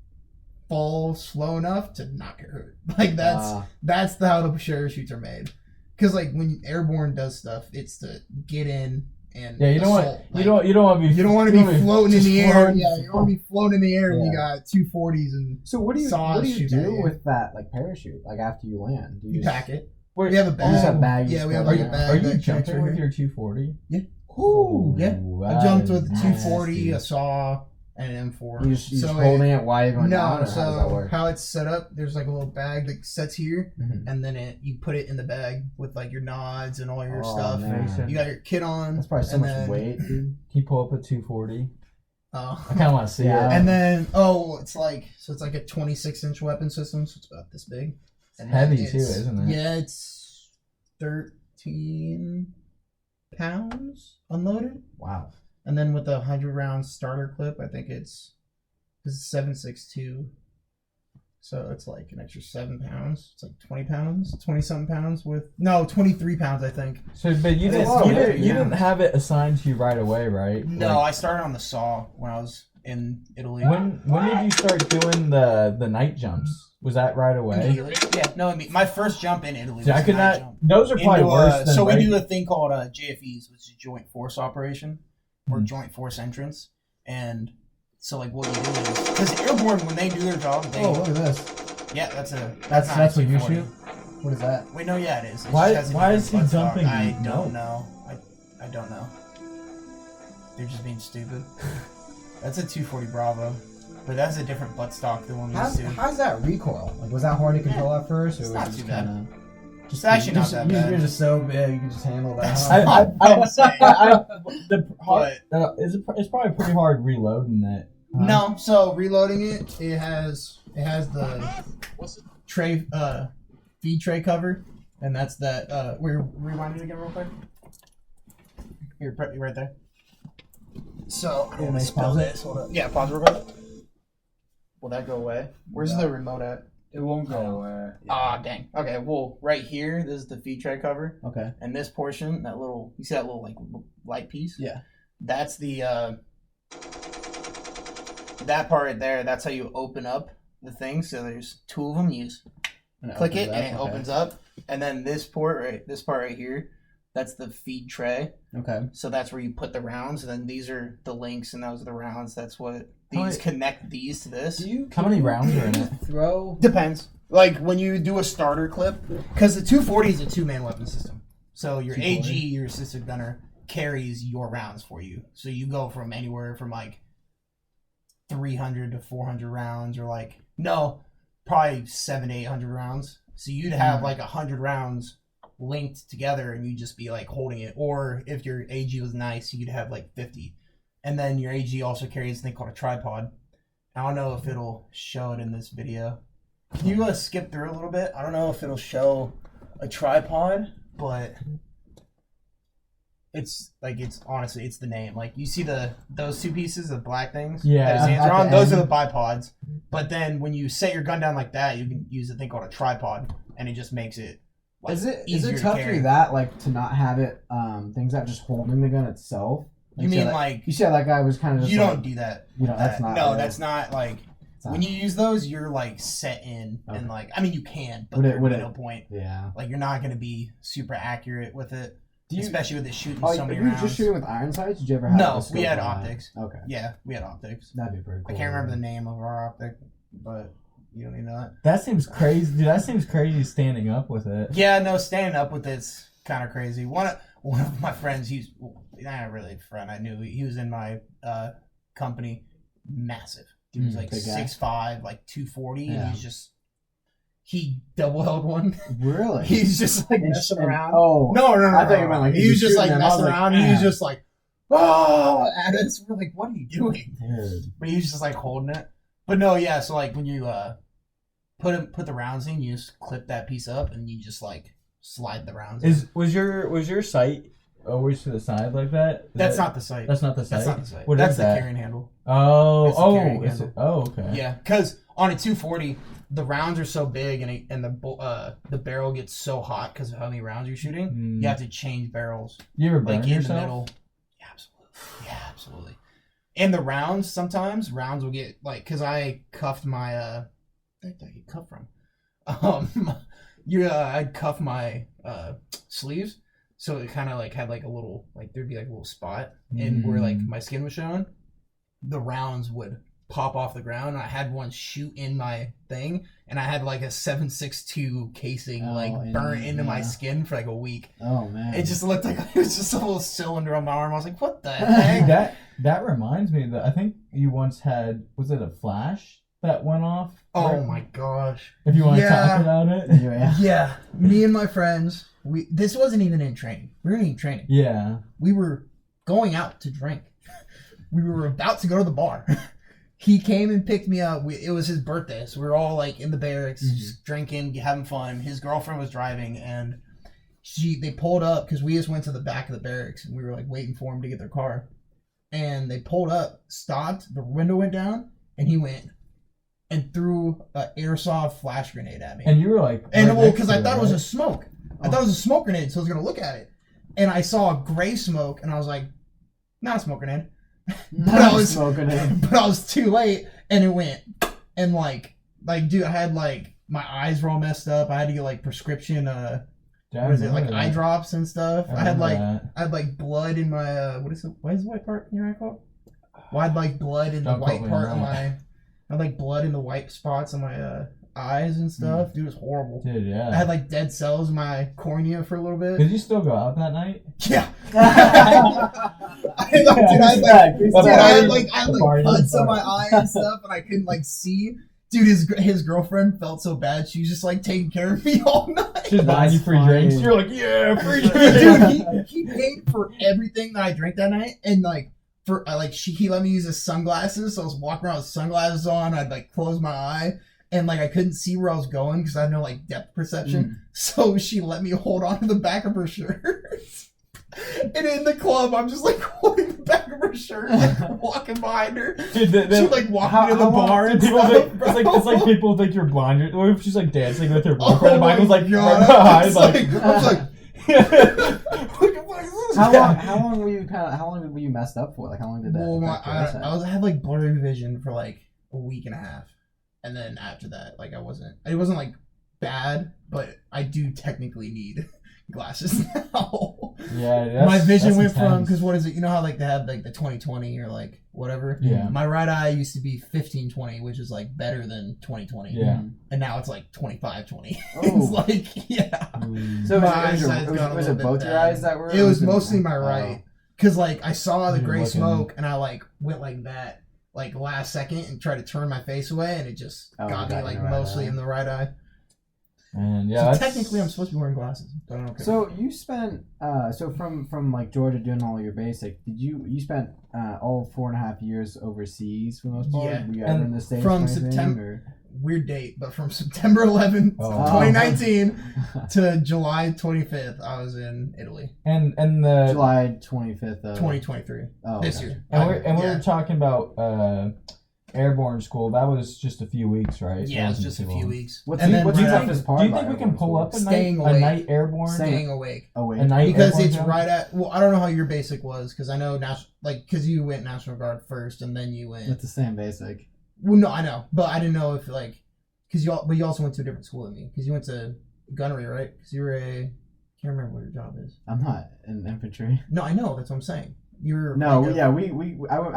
fall slow enough to not get hurt. Like that's how the parachutes are made. Because like when airborne does stuff, it's to get in. And you don't want to be floating in the air. Yeah, you don't want to be floating in the air and you got 240s and so what do you do with that like parachute like after you land? You pack it. Wait, we have a bag. You just have bags. Yeah, we have like a bag. Are you jumping with your 240? Yeah. Ooh, yeah. I jumped with 240, a saw, and an M4. You just holding it while you're going down? No, so how it's set up, there's like a little bag that sets here, and then you put it in the bag with like your nods and all your stuff. Man. You got your kit on. That's probably so much weight, dude. Can you pull up a 240? Oh. I kind of want to see it. And then, it's like a 26-inch weapon system, so it's about this big. It's heavy too, isn't it? Yeah, it's 13 pounds unloaded. Wow. And then with a 100-round starter clip, I think it's 7.62. So it's like an extra 7 pounds. It's like 20 pounds, 20-something pounds 23 pounds, I think. So, but you didn't have it assigned to you right away, right? No, I started on the saw when I was in Italy. When did you start doing the night jumps? Was that right away? Immediately. Yeah, no, my first jump in Italy was I could not. jump. Those are probably worse than so we do a thing called JFEs, which is Joint Force Operation, or Joint Force Entrance. And so like what you do is, because airborne, when they do their job, look at this. Yeah, that's what you shoot. What is that? Wait, no, yeah, it is. It Why- just has a why different is he buttstock. jumping? I No. don't know. I don't know. They're just being stupid. That's a 240 Bravo, but that's a different buttstock than one we used to. How's that recoil? Like, was that hard to control at first, or It's was not it just too bad. kind of? It's actually not that bad. You're just so big, you can just handle that. It's probably pretty hard reloading that. No, so reloading it, it has the tray feed tray cover, and that's that. Rewind it again real quick. Here, right there. So I'm gonna spill this. Hold up. Yeah, pause real quick. Will that go away? Where's the remote at? It won't go away. Ah, dang. Okay, well, right here, this is the feed tray cover, Okay. and this portion, that little, you see that little like light piece? Yeah. That's the that part right there. That's how you open up the thing. So there's two of them. You just click it, and it opens up. And then this part right here, that's the feed tray. Okay. So that's where you put the rounds. And then these are the links, and those are the rounds. That's what How these many- connect these to this. How many rounds are in it? Throw. Depends. Like when you do a starter clip, because the 240 is a 2-man weapon system. So your 240. AG, your assistant gunner, carries your rounds for you. So you go from anywhere from like 300 to 400 rounds, or like probably 700 to 800 rounds. So you'd have like 100 rounds linked together, and you'd just be like holding it. Or if your AG was nice, you could have like 50. And then your AG also carries a thing called a tripod. I don't know if it'll show it in this video. Can you skip through a little bit? I don't know if it'll show a tripod, but it's honestly, it's the name. Like you see those two pieces of black things Yeah. that his hands At are on, the those are end. the bipods. But then when you set your gun down like that, you can use a thing called a tripod, and it just makes it like, Is easier it tough to to carry. do that? Like to not have it things that just holding the gun itself? You mean like you said that guy was kind of just you like, don't do that. you know that's not No, right. that's not like It's not- when you use those, you're like set in Okay. and like I mean you can, but Would it- there's would it- no point. Yeah. Like you're not gonna be super accurate with it, Do you, especially with it shooting oh, so many were you rounds. just shooting with iron sights? Did you ever have No, a scope we had on that? optics. Okay. Yeah, we had optics. That'd be pretty cool. I can't remember the name of our optic, but you don't even know that. That seems crazy, dude. That seems crazy standing up with it. Yeah, no, standing up with it's kind of crazy. One of my friends, he's not really a friend. I knew he was in my company. Massive. He was like big guy. 6'5", like 240, Yeah. and he double held one. Really? He's just like messing around. Oh. No. I thought you meant like he was just like shooting them. I was messing like, around. And he was "Ah." just like, oh, at us. We're like, what are you doing? Dude. But he was just like holding it. But no, yeah. So like when you put the rounds in, you just clip that piece up and you just like slide the rounds. in. Was your sight always to the side like that? That's not the sight. That's not the sight. That's not the sight. What That's is the that? carrying handle. Oh, It's the carrying is handle. it? Oh, okay. Yeah, because on a 240, the rounds are so big and the barrel gets so hot because of how many rounds you're shooting. Mm. You have to change barrels. You ever burn Like in yourself? the middle. Yeah, absolutely. Yeah, absolutely. And the rounds, sometimes rounds will get like, because I cuffed my where did I get cuffed from? I'd cuff my sleeves, so it kind of like had like a little, like there'd be like a little spot and where like my skin was showing. The rounds would pop off the ground. I had one shoot in my thing, and I had like a 7.62 casing like burnt into my skin for like a week. Oh man. It just looked like it was just a little cylinder on my arm. I was like, what the heck? That reminds me that I think you once had, was it a flash that went off? Oh my gosh. If you want to Yeah. talk about it. Yeah. Yeah, me and my friends, this wasn't even in training. We weren't even training. Yeah. We were going out to drink. We were about to go to the bar. He came and picked me up. It was his birthday, so we were all like in the barracks, just drinking, having fun. His girlfriend was driving, and they pulled up because we just went to the back of the barracks, and we were like waiting for him to get their car. And they pulled up, stopped, the window went down, and he went and threw an airsoft flash grenade at me. And you were like, And right well, next because to I thought it was a right? smoke. I thought it was a smoke grenade, so I was gonna look at it, and I saw a gray smoke, and I was like, "Not a smoke grenade." But I was smoking it. but I was too late, and it went, and like dude, I had like my eyes were all messed up. I had to get like prescription Yeah, I what is it, like remember eye that. drops and stuff. I had remember like that. I had like blood in my what is the white part in your eye called? Well, I had like blood in the Don't white quote me on part of that. my. I had like blood in the white spots on my eyes and stuff. Dude, it was horrible. Dude, yeah. I had like dead cells in my cornea for a little bit. Did you still go out that night? Yeah. I Dude, had like cuts on my eye and stuff, and I couldn't like see. Dude, his girlfriend felt so bad. She was just like taking care of me all night. She's buying you free drinks. You're like, yeah, free drinks. Dude, he paid for everything that I drank that night, and like he let me use his sunglasses. So I was walking around with sunglasses on. I'd like close my eye, and like I couldn't see where I was going because I had no like depth perception. So she let me hold on to the back of her shirt. And in the club, I'm just like holding the back of her shirt, like walking behind her. Dude, she like walked me to the bar and people stuff, think, it's like people think you're blind. What if she's like dancing with her boyfriend? And Michael's like, God, right behind, I was like, How long were you messed up for? Like how long did that? Well, affect your eyesight? I had like blurry vision for like a week and a half, and then after that, like it wasn't like bad, but I do technically need glasses now. Yeah, my vision went from, intense. because what is it? You know how like they have like the 20/20 or like whatever. Yeah. My right eye used to be 15/20, which is like better than 20/20. Yeah. And now it's like 25/20. Oh. It's like yeah. So My was eyesight's got a it little bit both your bad. eyes that were? It was or mostly my oh. right, because like I saw the You're gray looking. smoke and I like went like that like last second and tried to turn my face away, and it just got me got like in the right mostly eye. in the right eye. And yeah, So technically, I'm supposed to be wearing glasses, but I don't care. So you spent so from like Georgia doing all your basic. Did you spent all 4.5 years overseas for the most part? Yeah. Were you ever in the States from or anything, September- or? Weird date, but from September 11th, Oh. 2019 to July 25th, I was in Italy. and the July 25th of 2023 oh, this gotcha. year. and we Yeah. were talking about airborne school. That was just a few weeks, right? Yeah, That it's wasn't just a too few long. weeks. What's And the, then what's the right toughest after- part? Do you about think we can airborne pull school? up a Staying night, awake. night airborne? Staying awake. Oh wait, A night Because airborne it's jump? right at, well, I don't know how your basic was, because I know, because you went National Guard first, and then you went, it's the same basic. well, no, I know, but I didn't know if, like, but you also went to a different school than me, because you went to gunnery, right? Because you were can't remember what your job is. I'm not in infantry. No, I know, that's what I'm saying. You're No, like yeah, I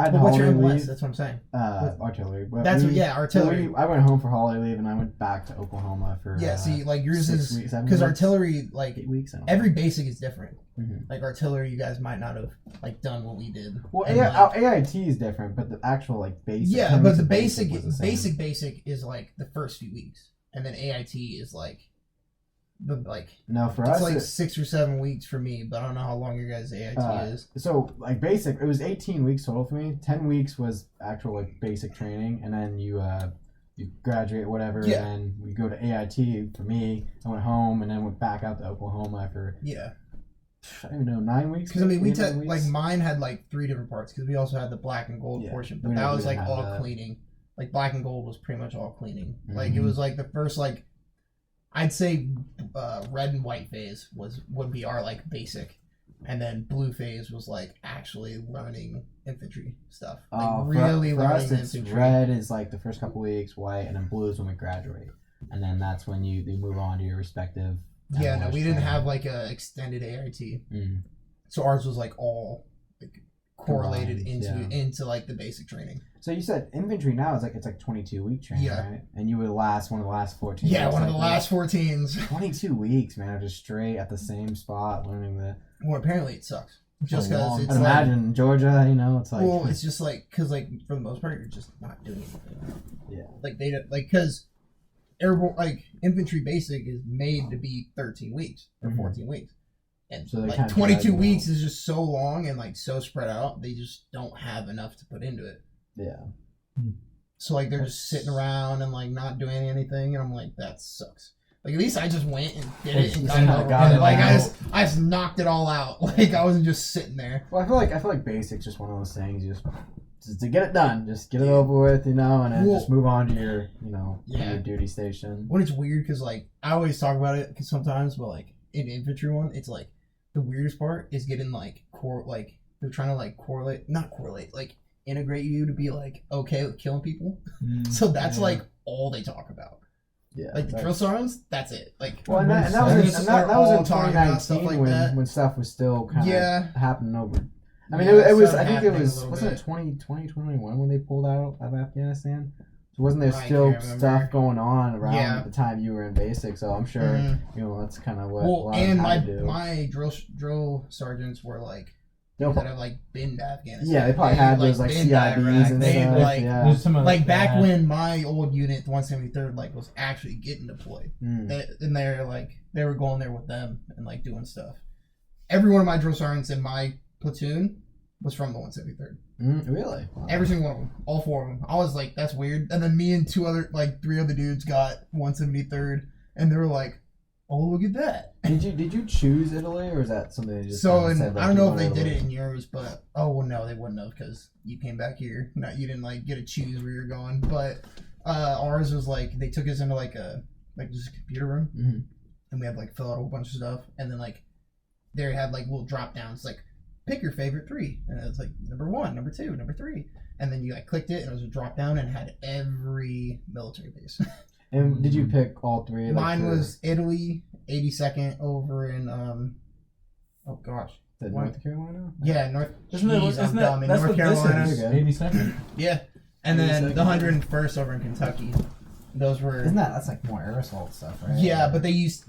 had but what's your holiday MLS? leave. That's what I'm saying. Artillery. But That's we, what, yeah, artillery. I went home for holiday leave and I went back to Oklahoma for Yeah, see, like yours 6 is weeks, 7 because weeks? artillery, like 8 weeks. I don't know. every basic is different. Mhm. Like artillery, you guys might not have like done what we did. Well, And, like, AIT is different, but the actual like basic. yeah, 10 but weeks the of basic was the same. basic is like the first few weeks, and then AIT is like the like No, for it's us, like it- 6 or 7 weeks for me, but I don't know how long your guys' AIT is. so like basic, it was 18 weeks total for me. 10 weeks was actual like basic training, and then you graduate whatever, Yeah. and we go to AIT. For me, I went home and then went back out to Oklahoma for Yeah, I don't even know 9 weeks. because I mean we 8, 9 like weeks? mine had like 3 different parts because we also had the black and gold Yeah, portion, we but that didn't was like have all that. cleaning. Like black and gold was pretty much all cleaning. Like it Mhm. was like the first like I'd say red and white phase would be our like basic, and then blue phase was like actually learning infantry stuff. Like really for learning us, it's infantry. red is like the first couple weeks, white, and then blue is when we graduate, and then that's when you move on to your respective. Yeah, no, MLS we didn't training. have like a extended AIT, Mm. so ours was like all like correlated Combined, into like the basic training. So you said infantry now is like it's like 22-week training, Yeah. right? And you were one of the last 14. Yeah, weeks, one of the like, last 14s. 22 weeks, man, just straight at the same spot learning the. Well, apparently it sucks. Just so because long. it's And like, imagine in Georgia, it's like. well, it's just like because like for the most part you're just not doing anything. Yeah. Like they like because airborne like infantry basic is made to be 13 weeks or Mhm. 14 weeks, and So they like kinda 22 drag it weeks out. is just so long and like so spread out. They just don't have enough to put into it. Yeah. So like they're just sitting around and like not doing anything, and I'm like that sucks. Like at least I just went and did it and got it over. got it Like out. I just knocked it all out. Like I wasn't just sitting there. Well, I feel like basic's just one of those things. You just to get it done, just get it over with, and then Well, just move on to your, Yeah. your duty station. When it's weird because like I always talk about it because sometimes, but like in infantry one, it's like the weirdest part is getting like they're trying to like not correlate, like integrate you to be like okay with killing people. So that's Yeah. like all they talk about. Yeah. Like the that's- drill sergeants, that's it. Like Well, and that Like, was it's in, just that they're was in all talking about 2019 stuff like that. when stuff was still kind of Yeah. happening over. I mean, Yeah, it was. started I think it happening a was. little Wasn't it bit. 2021 when they pulled out of Afghanistan? So wasn't there I still can't remember. stuff going on around Yeah. at the time you were in basic? So I'm sure Mhm. that's kind of what. a Well, lot and of them my had to do. my drill sergeants were like They'll that have like been to Afghanistan. Yeah, they probably had those like been to CIBs Iraq. and They, stuff. like, yeah. There's some of Like back that. when my old unit, the 173rd, like was actually getting deployed, Mm. and they were going there with them and like doing stuff. Every one of my drill sergeants in my platoon was from the 173rd. Really? Wow. Every single one of them, all four of them. I was like, that's weird. And then me and three other dudes got 173rd, and they were like, oh, look at that. Did you choose Italy, or is that something they just So, kinda and said, like, I don't you know if want they did Italy? it in yours, but well, no, they wouldn't have because you came back here. No, you didn't like get to choose where you're going. But ours was like they took us into like just a computer room, Mhm. and we had like fill out a whole bunch of stuff, and then like they had like little drop downs like pick your favorite three, and it was like number 1, number 2, number 3, and then you like clicked it, and it was a drop down and it had every military base. And did you pick all three? Like, Mine for was Italy, 82nd over in oh gosh. the North Carolina. Yeah, North. Isn't that, Jeez, isn't I'm that dumb. In that's North what this Carolina. is? 82nd. Yeah, and then 82nd. the 101st over in Kentucky. Those were. Isn't that's like more aerosol stuff, right? Yeah,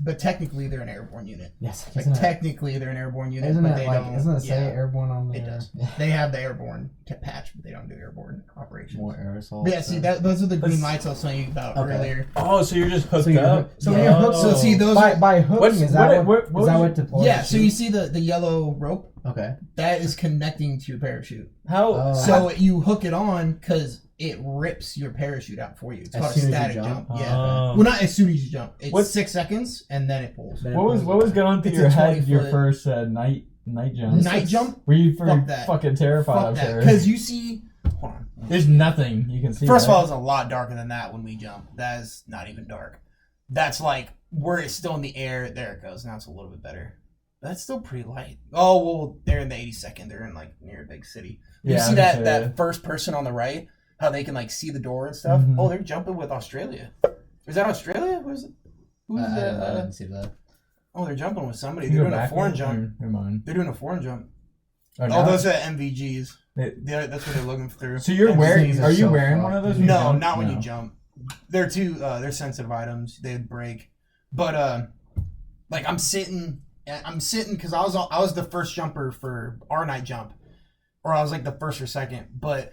but technically they're an airborne unit. yes, Like isn't it? technically they're an airborne unit, Isn't but it they like? don't. Isn't it say yeah, airborne on there? it does. Yeah. They have the airborne patch, but they don't do airborne operations. More aerosol. But yeah, see stuff. those are the green Let's- lights I was telling you about Okay. earlier. Oh, so you're just hooked So you're up. hooked- so Yeah. when you're hooked, So see those. by hooking What's- is that what is was that it? what deploys? Yeah, the so you chute? see the yellow rope Okay. that is connecting to your parachute. How? Oh. So you hook it on because it rips your parachute out for you. It's As called a soon as you static jump? jump. Yeah. Oh. Well, not as soon as you jump. It's What- 6 seconds and then it pulls. Then it What was pulls going through It's your a head 20 your foot- first night jump? Night jump? Were you Fuck that. fucking terrified? Fuck I'm that. sure. Because you see. Hold on. There's nothing you can see. First of right? all, it's a lot darker than that when we jump. That is not even dark. That's like where it's still in the air. There it goes. Now it's a little bit better. That's still pretty light. Oh well, they're in the 82nd. They're in like near a big city. You Yeah, see I'm that sure. that first person on the right? How they can like see the door and stuff. Mhm. Oh, they're jumping with Australia. Is that Australia? Who's it? Who's I the? didn't see that. Oh, they're jumping with somebody. You They're go doing a back foreign one? jump. Never mind. They're doing a foreign jump. Oh, Oh, now- those are MVGs. They- That's what they're looking through. So you're Yeah, wearing? these Are are you so wearing fucked. one of those? when you No, jump? not when No. you jump. They're too. They're sensitive items. They'd break. But like I'm sitting because I was the first jumper for our night jump, or I was like the first or second. But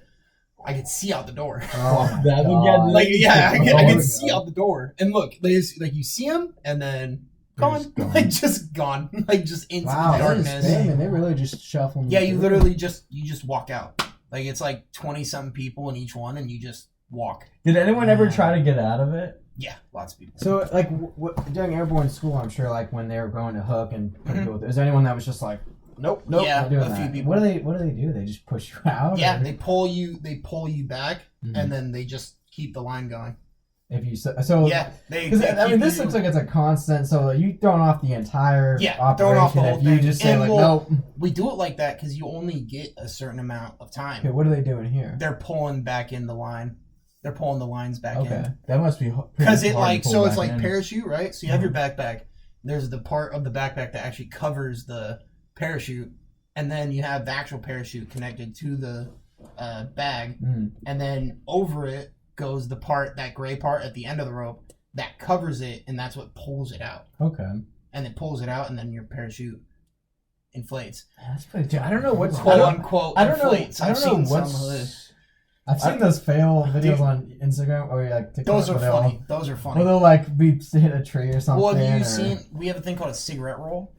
I could see out the door. Oh my That would God. get Like yeah, I Oh, could my see out the door. And look, there's like you see them and then gone, Just gone. like just gone, like just into Wow, the that is darkness. big, and they really just shuffle. Yeah, you literally just walk out. Like it's like 20-something people in each one, and you just walk. Did anyone ever try to get out of it? Yeah, lots of people. So like during airborne school, I'm sure like when they were going to hook and putting people through, is there anyone that was just like, nope, Yeah, not doing a few that? people. What do they do? They just push you out? Yeah, or- they pull you back, Mhm. and then they just keep the line going. if you so Yeah, they. Because they I mean, keep this you- looks like it's a constant. So you throwing off the entire Yeah, operation. throwing off the whole if you thing. just say And like, well- nope. we do it like that because you only get a certain amount of time. Okay, what are they doing here? They're pulling back in the line. They're pulling the lines back Okay. in. That must be Because it hard to like pull so it's back like in. parachute, right? So you have your backpack. There's the part of the backpack that actually covers the parachute, and then you have the actual parachute connected to the bag, Mm. and then over it goes the part, that gray part at the end of the rope that covers it, and that's what pulls it out. Okay. And it pulls it out, and then your parachute inflates. That's pretty. Dude, I don't know what's. Quote unquote I don't know. inflates. I I've don't know seen what's. some of it. I've seen those fail videos Dude. on Instagram or like TikTok. Those are where they'll- funny. Those are funny. Where they'll like be hit a tree or something. Well, have you or- seen? We have a thing called a cigarette roll,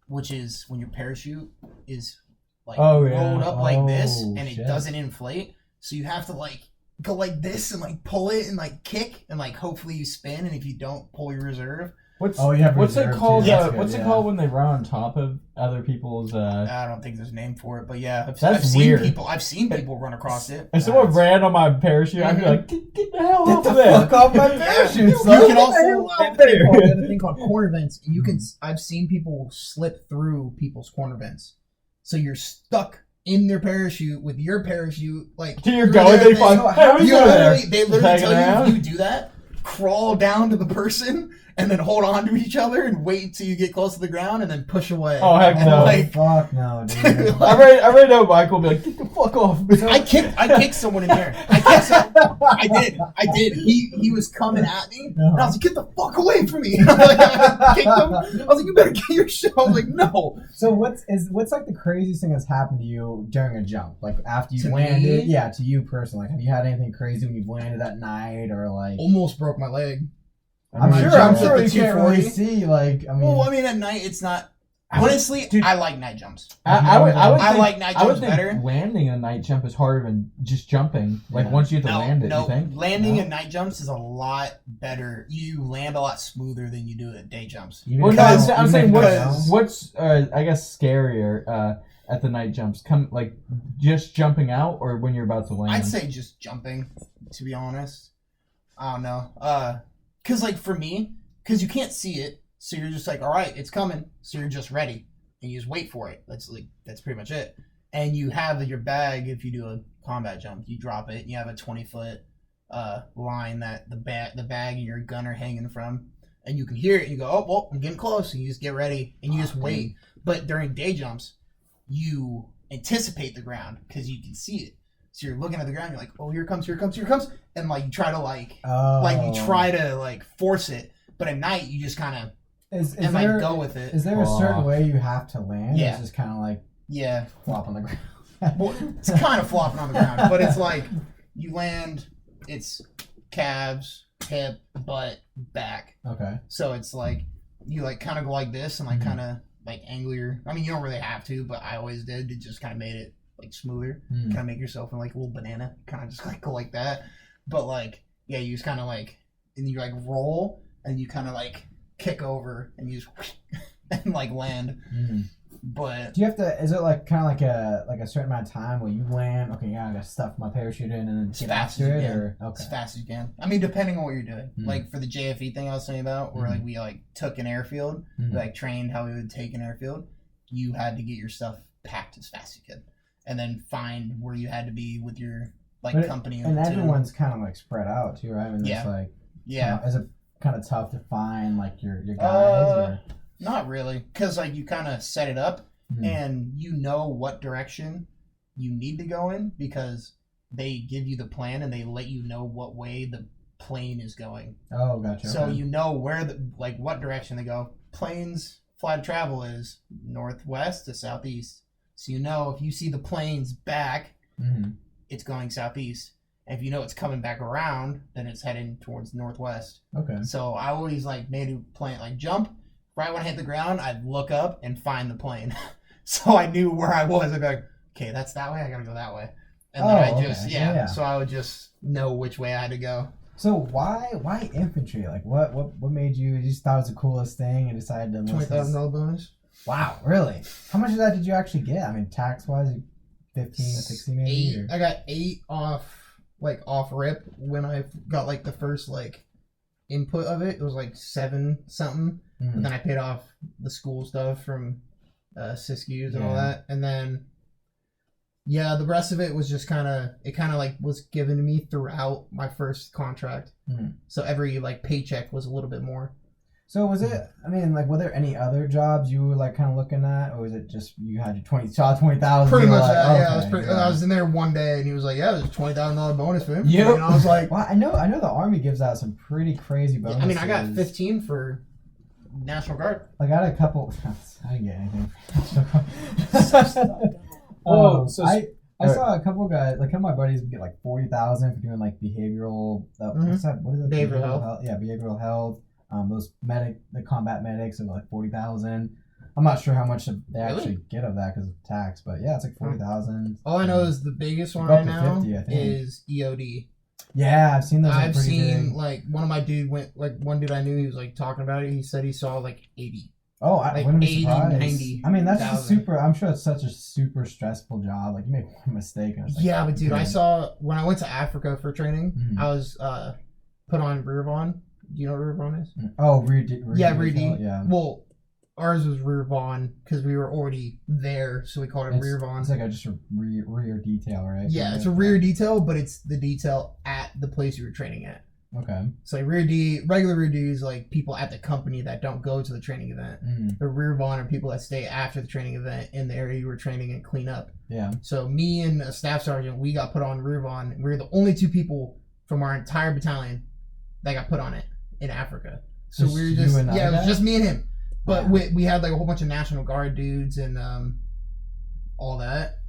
which is when your parachute is like Oh, yeah. rolled up like this, Oh, and it shit. doesn't inflate. So you have to like go like this and like pull it and like kick and like hopefully you spin. And if you don't, pull your reserve. What's Oh, you have what's it reserve, called? too. That's good, What's it yeah. called when they run on top of other people's? I don't think there's a name for it, but yeah, I've That's seen weird. people. I've seen people run across it. If someone ran on my parachute, I'd be Mhm. like, get the hell Get off the of there! fuck off my parachute, You son. can also Get they the hell out have a thing called corner vents, and you can. I've seen people slip through people's corner vents, so you're stuck in their parachute with your parachute like. Till you're through going, their they thing. find. Hey, what are you You doing there? literally, they literally Hanging tell you around? if you do that, crawl down to the person and then hold on to each other and wait until you get close to the ground and then push away. Oh, heck And, no. like, Fuck no, dude. I already know Michael will be like, get the fuck off. I kicked someone in there. I did. He was coming at me, and I was like, "Get the fuck away from me!" I kicked him. I was like, "You better get your shit." I was like, "No." So what's like the craziest thing that's happened to you during a jump? Like after you To landed? me? Yeah, to you personally. Like, have you had anything crazy when you've landed at night or like? Almost broke my leg. I'm I sure jumped at the you can't really 240. see. Like, I mean, Well, I mean, at night it's not. Honestly, Dude. I like night jumps. I would think, like night I would jumps think better. landing a night jump is harder than just jumping. Like Yeah. once you have to No, land it, no, you think? landing No? in night jumps is a lot better. You land a lot smoother than you do at day jumps. even Well, if no, you I'm, don't- sa- I'm even saying if you because- don't- what's I guess scarier at the night jumps? Like just jumping out or when you're about to land? I'd say just jumping, to be honest. I don't know. Cause like for me, cause you can't see it, so you're just like, all right, it's coming, so you're just ready, and you just wait for it. That's pretty much it. And you have your bag if you do a combat jump, you drop it. And you have a 20-foot line that the bag and your gun are hanging from, and you can hear it. And you go, oh well, I'm getting close, and you just get ready, and you just wait. But during day jumps, you anticipate the ground because you can see it. So you're looking at the ground, you're like, oh, here it comes, and like you try to like force it, but at night you just kind of Is and there, like go with it. is there a certain way you have to land? Yeah. It's just kind of like Yeah, flop on the ground. well, it's kind of flopping on the ground, but it's like you land, it's calves, hip, butt, back. Okay. So it's like you like kind of go like this and like kind of like angle your. I mean, you don't really have to, but I always did. It just kind of made it like smoother. Mm. Kind of make yourself in like a little banana. Kind of just like go like that. But like yeah, you just kind of like and you like roll and you kind of like kick over and you just and like land. Mm. But Do you have to? Is it like kind of like a certain amount of time where you land? Okay, yeah, I gotta stuff my parachute in and then As get fast after as it, you can. or okay. as fast as you can. I mean, depending on what you're doing. Mm. Like for the JFE thing I was saying about, where like we like took an airfield, Mhm. we like trained how we would take an airfield. You had to get your stuff packed as fast as you could, and then find where you had to be with your like But company. And too. everyone's kind of like spread out too, right? I mean, Yeah. it's like Yeah, is it kind of tough to find like your guys? Uh, not really, because like you kind of set it up, Hmm. and you know what direction you need to go in because they give you the plan and they let you know what way the plane is going. Oh, gotcha. So okay. you know where what direction they go. Planes flight of travel is northwest to southeast. So you know if you see the plane's back, Mhm. it's going southeast. And if you know it's coming back around, then it's heading towards northwest. Okay. So I always like made a plane like jump. Right when I hit the ground, I'd look up and find the plane. So I knew where I was. I'd be like, okay, that's that way. I gotta go that way. And then I just okay. Yeah. So I would just know which way I had to go. So why infantry? Like what made you just thought it was the coolest thing and decided to enlist this- $20,000 bonus. Wow, really? How much of that did you actually get? I mean, tax wise, 15 to 16 maybe. Eight. Or? I got 8 off rip when I got like the first like input of it. It was like 7 something. Mhm. And then I paid off the school stuff from Siskiyous and all Yeah. that. And then yeah, the rest of it was just kind of like was given to me throughout my first contract. Mhm. So every like paycheck was a little bit more. So was it? I mean, like, were there any other jobs you were like kind of looking at, or was it just you had your 20,000? Pretty much, yeah. Like, I was okay, I was in there one day, and he was like, "Yeah, there's a $20,000 bonus for him." Yep. And I was like, Well, I know the Army gives out some pretty crazy bonuses. I mean, I got 15 for National Guard. Like, I had a couple. I didn't get anything. Oh, so I saw a couple guys, like, some of my buddies would get like 40,000 for doing like behavioral. What's that? What is it? Behavioral health. Yeah, behavioral health. Those the combat medics are like 40,000. I'm not sure how much they actually get of that because of tax, but yeah, it's like 40,000. All I know is the biggest one Go up right to now 50, I think. is EOD. Yeah, I've seen those. I've pretty seen big. like one of my dude went like one dude I knew, he was like talking about it. He said he saw like 80. Oh, I like wouldn't be 80, surprised. 90,000. I mean, that's just a super. I'm sure it's such a super stressful job. Like, you make one mistake and it's like, Yeah, but dude, I man. saw when I went to Africa for training, Mhm. I was put on rear vaughn. Do you know what rear vaughn is? Oh, rear Yeah, rear D. Yeah. Well, ours was rear vaughn because we were already there, so we called it rear vaughn. It's like just a rear detail, right? Yeah, it's a rear detail, but it's the detail at the place you were training at. Okay. So like rear D, regular rear D is like people at the company that don't go to the training event. Mm. The rear Vaughn are people that stay after the training event in the area you were training and clean up. Yeah. So me and a staff sergeant, we got put on rear Vaughn. We were the only 2 people from our entire battalion that got put on it in Africa. So Just we were you just and it was that? just me and him. But Wow. we had like a whole bunch of National Guard dudes and all that.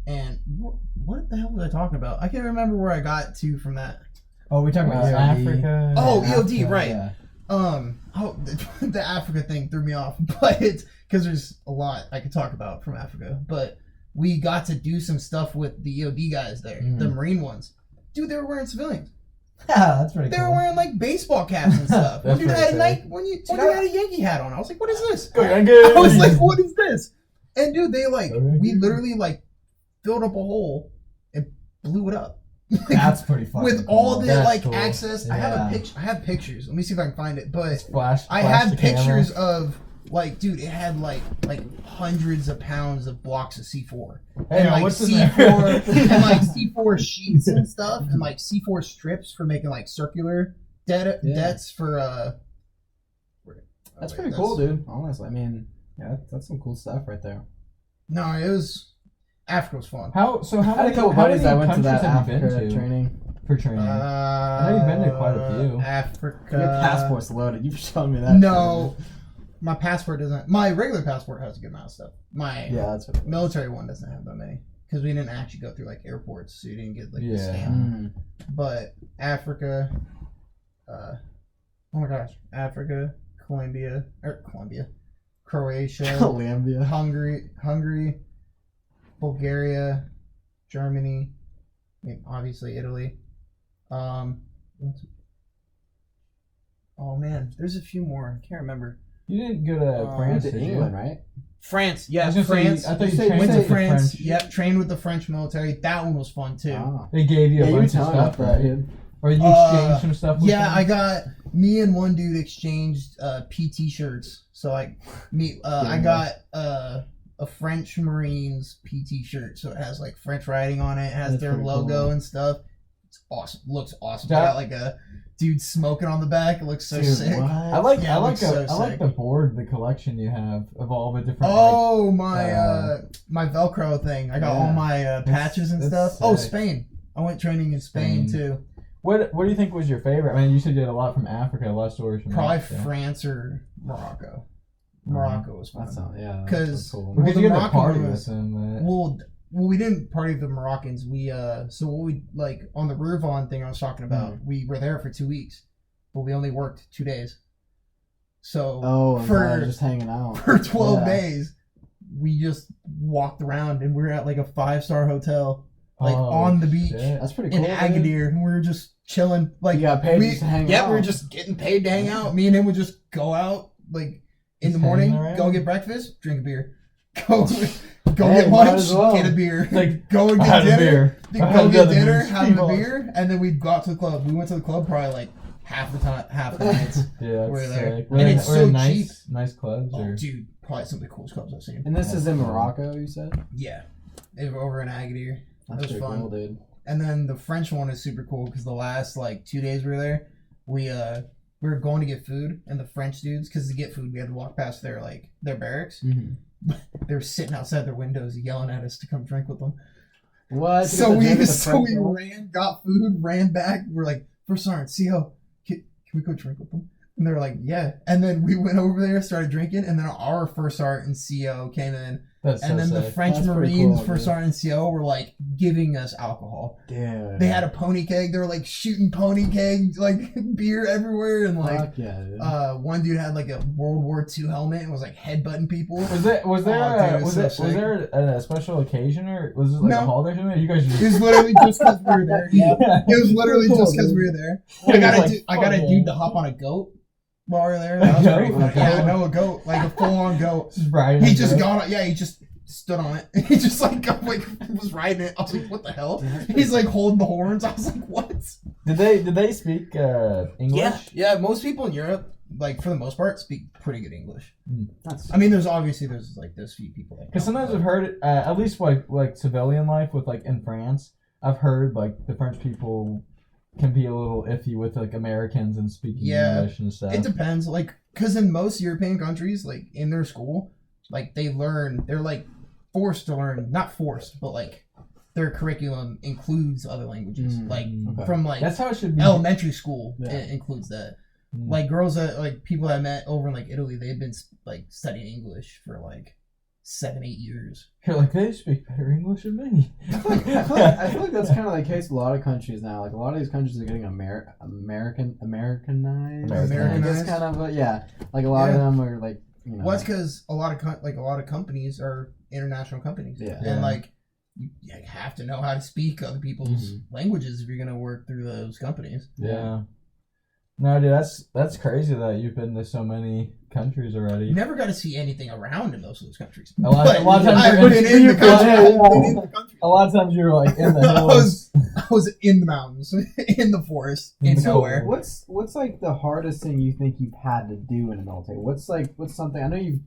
And what the hell was I talking about? I can't remember where I got to from that. Oh, we talking about EOD. Africa. Oh, Yeah, EOD, Africa, right. yeah. The Africa thing threw me off, but it's because there's a lot I could talk about from Africa. But we got to do some stuff with the EOD guys there, the Marine ones. Dude, they were wearing civilians. Yeah, that's pretty They cool. were wearing like baseball caps and stuff. One That's dude had a pretty sick. one dude had a Yankee hat on. I was like, what is this? Go I Yankees! was like, what is this? And dude, they like Go we Yankees. literally like filled up a hole and blew it up. That's pretty fucking With cool. all the That's like cool. access. I have Yeah. a picture. I have pictures. Let me see if I can find it. But Flash I have the camera. pictures of like, dude, it had like hundreds of pounds of blocks of C4. Hey, And man, like what's in C4 there? and like C4 sheets and stuff, and like C4 strips for making like circular debts for That's pretty cool, dude. Honestly, I mean, yeah, that's some cool stuff right there. No, it was Africa was fun. How I had a couple how buddies many that went to that countries have you Africa been to training. for training? I know you've been to quite a few. Africa. Your passport's loaded. You've shown me that. No, my passport doesn't. My regular passport has a good amount of stuff. My Yeah, that's what. military one doesn't have that many because we didn't actually go through like airports, so you didn't get like the Yeah. stamp. Mm. But Africa, oh my gosh, Africa, Colombia, Croatia, Colombia. Hungary, Bulgaria, Germany, I mean, obviously Italy. Oh man, there's a few more. I can't remember. You didn't go to France, To did you? England, right? France, I yeah, was gonna say, France. I thought you say- trained Went to with the France. French. Yep, trained with the French military. That one was fun too. Oh. They gave you a Yeah, you were bunch of telling stuff, us that, right? dude. Or you exchanged some stuff with Yeah, them? I got me and one dude exchanged PT shirts. So like me, I got a French Marines PT shirt. So it has like French writing on it. It has That's their pretty logo cool. and stuff. It's awesome. Looks awesome. Yeah. I got like a dude smoking on the back. It looks so Dude, sick. what? I like Yeah, I it like looks so I like sick. the board, the collection you have of all the different. Oh my uh, my Velcro thing. I got yeah. all my patches and that's stuff. Oh, sick. Spain. I went training in Spain Spain. too. What do you think was your favorite? I mean, you said you had a lot from Africa, a lot of stories from Probably Africa. France or Morocco. Morocco was fun. That's not, yeah. that's 'Cause- cool. Because the you get to Moroccan party was- with them. Well, we didn't party with the Moroccans. We so what we like on the Rurvon thing I was talking about. We were there for 2 weeks, but we only worked 2 days. So Oh, for just hanging out. for 12 Yeah. days, we just walked around and we were at like a 5-star hotel, like Oh, on the beach shit. That's pretty in cool. dude. Agadir, and we were just chilling. Like You got paid we, just to hang yeah, out. we were just getting paid to hang out. Me and him would just go out like in the Just morning, hanging around? go get breakfast, drink a beer, go Hey, get might lunch, as well. get a beer, Like, go and I get had a dinner, beer. then I go had get another dinner, beer. have a Steamboat. beer, and then we'd go out to the club. We went to the club probably like half the nights. Yeah, We're that's there. sick. And Were it's were so nice, nice clubs. Oh, Or? dude, probably some of the coolest clubs I've seen. And this is in Morocco, you said? Yeah, they were over in Agadir. That's was pretty fun. cool, dude. And then the French one is super cool because the last like 2 days we were there, we were going to get food, and the French dudes, because to get food we had to walk past their barracks. Mm-hmm. They were sitting outside their windows yelling at us to come drink with them. What? So we French one? ran, got food, ran back. We're like, First Sergeant, CO, can we go drink with them? And they're like, yeah. And then we went over there, started drinking, and then our First Sergeant and CO came in. That's And so then the sick. French That's pretty Marines, cool, First dude. Sergeant and CO, were like giving us alcohol. Dude. They had a pony keg. They were like shooting pony kegs, like beer everywhere, and like Fuck yeah, dude. one dude had like a World War II helmet and was like headbutting people. Was there Oh, dude, it was so sick. a special occasion, or was it like No. a holiday or something? You guys It just was literally just because we were there. Yeah. It was literally just because we were there. I got Like, a fuck dude yeah. to hop on a goat while we were there. That was pretty funny. Okay. Yeah, no, a goat, like a full on goat. just riding. He it, just right? got on. Yeah, he just stood on it. He just like was riding it. I was like, what the hell? He's like holding the horns. I was like, what? Did they speak English? Yeah. Most people in Europe, like for the most part, speak pretty good English. That's I mean, there's like those few people that. Because don't, sometimes but- I've heard, at least like civilian life with like in France, I've heard like the French people can be a little iffy with like Americans and speaking Yeah. English and stuff. It depends, like, because in most European countries, like in their school, like they're like forced to learn, not forced, but like their curriculum includes other languages, like okay. from like That's how it should be. elementary school. Yeah. It includes that. Mm. Like girls that like people I met over in like Italy, they've been like studying English for like 7-8 years. You're like, they speak better English than me. I feel like that's kind of the case with a lot of countries now. Like a lot of these countries are getting Americanized. Americanized? It's kind of yeah. Like a lot of them are like Well, that's because a lot of companies are international companies, Yeah. and like you have to know how to speak other people's languages if you're gonna work through those companies. Yeah. No, dude, that's crazy that you've been to so many countries already. You never got to see anything around in most of those countries. A lot of times I've you're been in the country. Yeah, I've been in the country. A lot of times you're like in the I hills. was in the mountains, in the forest, in So nowhere. what's like the hardest thing you think you've had to do in the military? What's something I know you've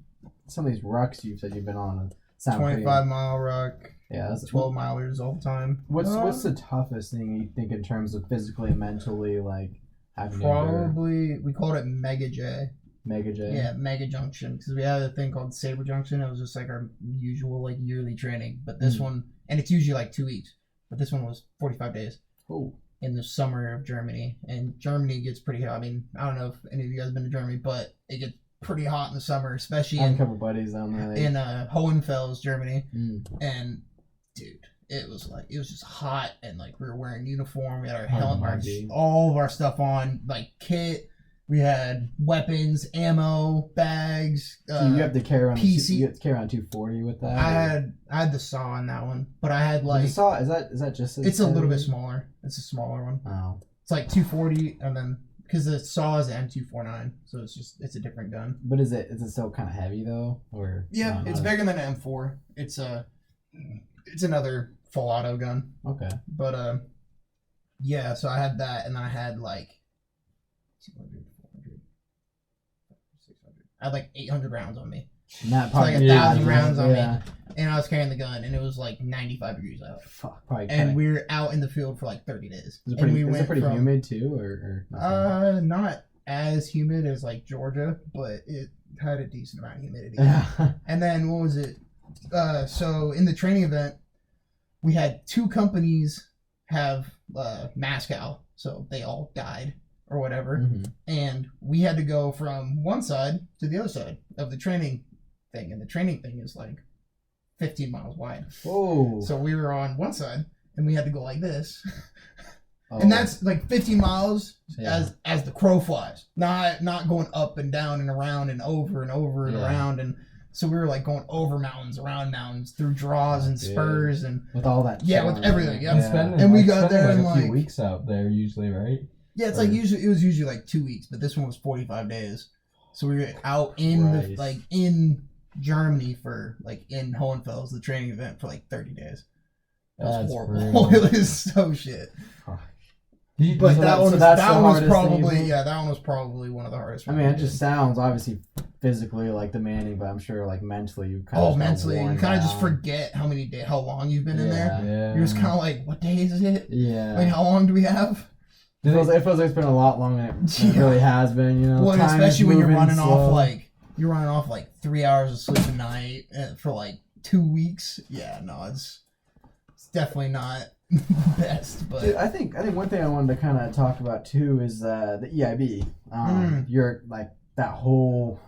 some of these rucks you've said you've been on sound pretty- 25-mile ruck, Yeah, that's 12 milers all the time. What's the toughest thing you think in terms of physically and mentally like having to endure? Probably we called it Mega J. Mega J? Yeah, Mega Junction, because we had a thing called Saber Junction. It was just like our usual like yearly training, but this one, and it's usually like 2 weeks, but this one was 45 days. Oh. In the summer of Germany, and Germany gets pretty hot. I mean, I don't know if any of you guys have been to Germany, but it gets pretty hot in the summer, especially I have a couple buddies down there. in Hohenfels, Germany. Mm. And dude, it was just hot, and like we were wearing uniform. We had our Oh, helmet, my dude. all of our stuff on, like kit. We had weapons, ammo, bags. So you have to carry around PC. you have to carry around 240 with that. I had the saw on that one, but I had like the saw is that just as it's a little bit heavy? smaller. It's a smaller one. Oh. It's like 240, and then because the saw is an M249, so it's a different gun. But is it still kind of heavy though, or Yeah, not? it's bigger than an M4. It's another full auto gun, Okay. but yeah. So I had that, and then I had like 200, 400, 600. I had like 800 rounds on me, And that It's like probably 1,000 rounds on me. yeah. and I was carrying the gun, and it was like 95 degrees out, Fuck, probably. and we were out in the field for like 30 days. is it And pretty, we is it pretty from, humid too, or not so much? Not as humid as like Georgia, but it had a decent amount of humidity. Yeah. And then what was it? So in the training event, we had 2 companies have Moscow, so they all died or whatever, Mhm. and we had to go from one side to the other side of the training thing, and the training thing is like 15 miles wide. Whoa. So we were on one side, and we had to go like this. Oh. And that's like 15 miles Yeah. as the crow flies, not going up and down and around and over and over and Yeah. around. And so we were like going over mountains, around mountains, through draws and Dude. spurs, and with all that. Yeah, shit with on everything, there. yeah. Spending, And we like, got there spending, in, a few like- weeks out there usually, right? yeah, it's like Or- it was usually like 2 weeks, but this one was 45 days. So we were out in the, Christ. like in Germany for like in Hohenfels, the training event for like 30 days. That was That's horrible. brutal. It was so shit. So But that that- one, so that's that the one was hardest thing probably you've- that one was probably one of the hardest. I mean, it just sounds obviously physically like demanding, but I'm sure like mentally you kind of mentally, you kind of just forget how long you've been in there. Yeah. You're just kind of like, what day is it? Yeah. Like, how long do we have? It feels like it's been a lot longer than it Yeah. really has been. You know, Well, and time is especially when you're moving running slow. off like 3 hours of sleep a night for like 2 weeks. Yeah, no, it's definitely not the best. But Dude, I think one thing I wanted to kind of talk about too is the EIB. You're like that whole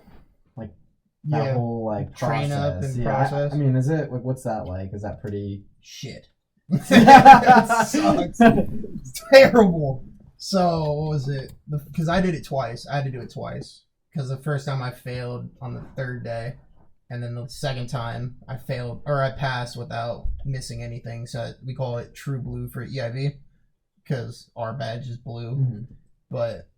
yeah, like train process. up and Yeah, process. I mean, is it like what's that like? Is that pretty? shit. It sucks. It's terrible. So what was it? Because I did it twice. I had to do it twice. Because the first time I failed on the 3rd day, and then the second time I failed or I passed without missing anything. So we call it True Blue for EIV because our badge is blue. Mhm. But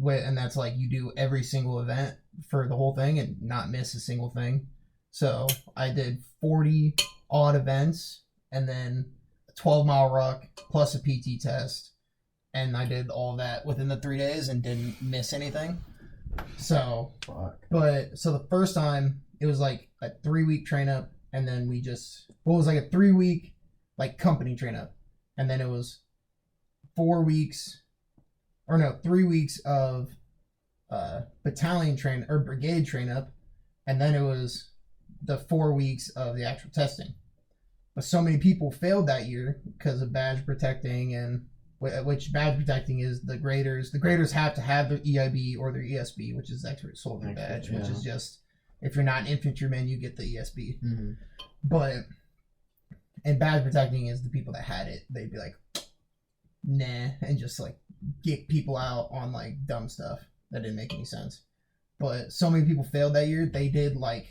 and that's like you do every single event for the whole thing and not miss a single thing. So I did 40 odd events and then a 12-mile ruck plus a PT test, and I did all that within the 3 days and didn't miss anything. So Fuck. so the first time it was like a 3-week train up, and then it was like a 3-week like company train up, and then it was 4 weeks, or no, 3 weeks of battalion train or brigade train up, and then it was the 4 weeks of the actual testing. But so many people failed that year because of badge protecting, and which badge protecting is the graders. The graders have to have their EIB or their ESB, which is expert soldier badge, which is just, if you're not an infantryman, you get the ESB. Mm-hmm. But, and badge protecting is the people that had it. They'd be like, nah, and just like get people out on like dumb stuff that didn't make any sense. But so many people failed that year. They did like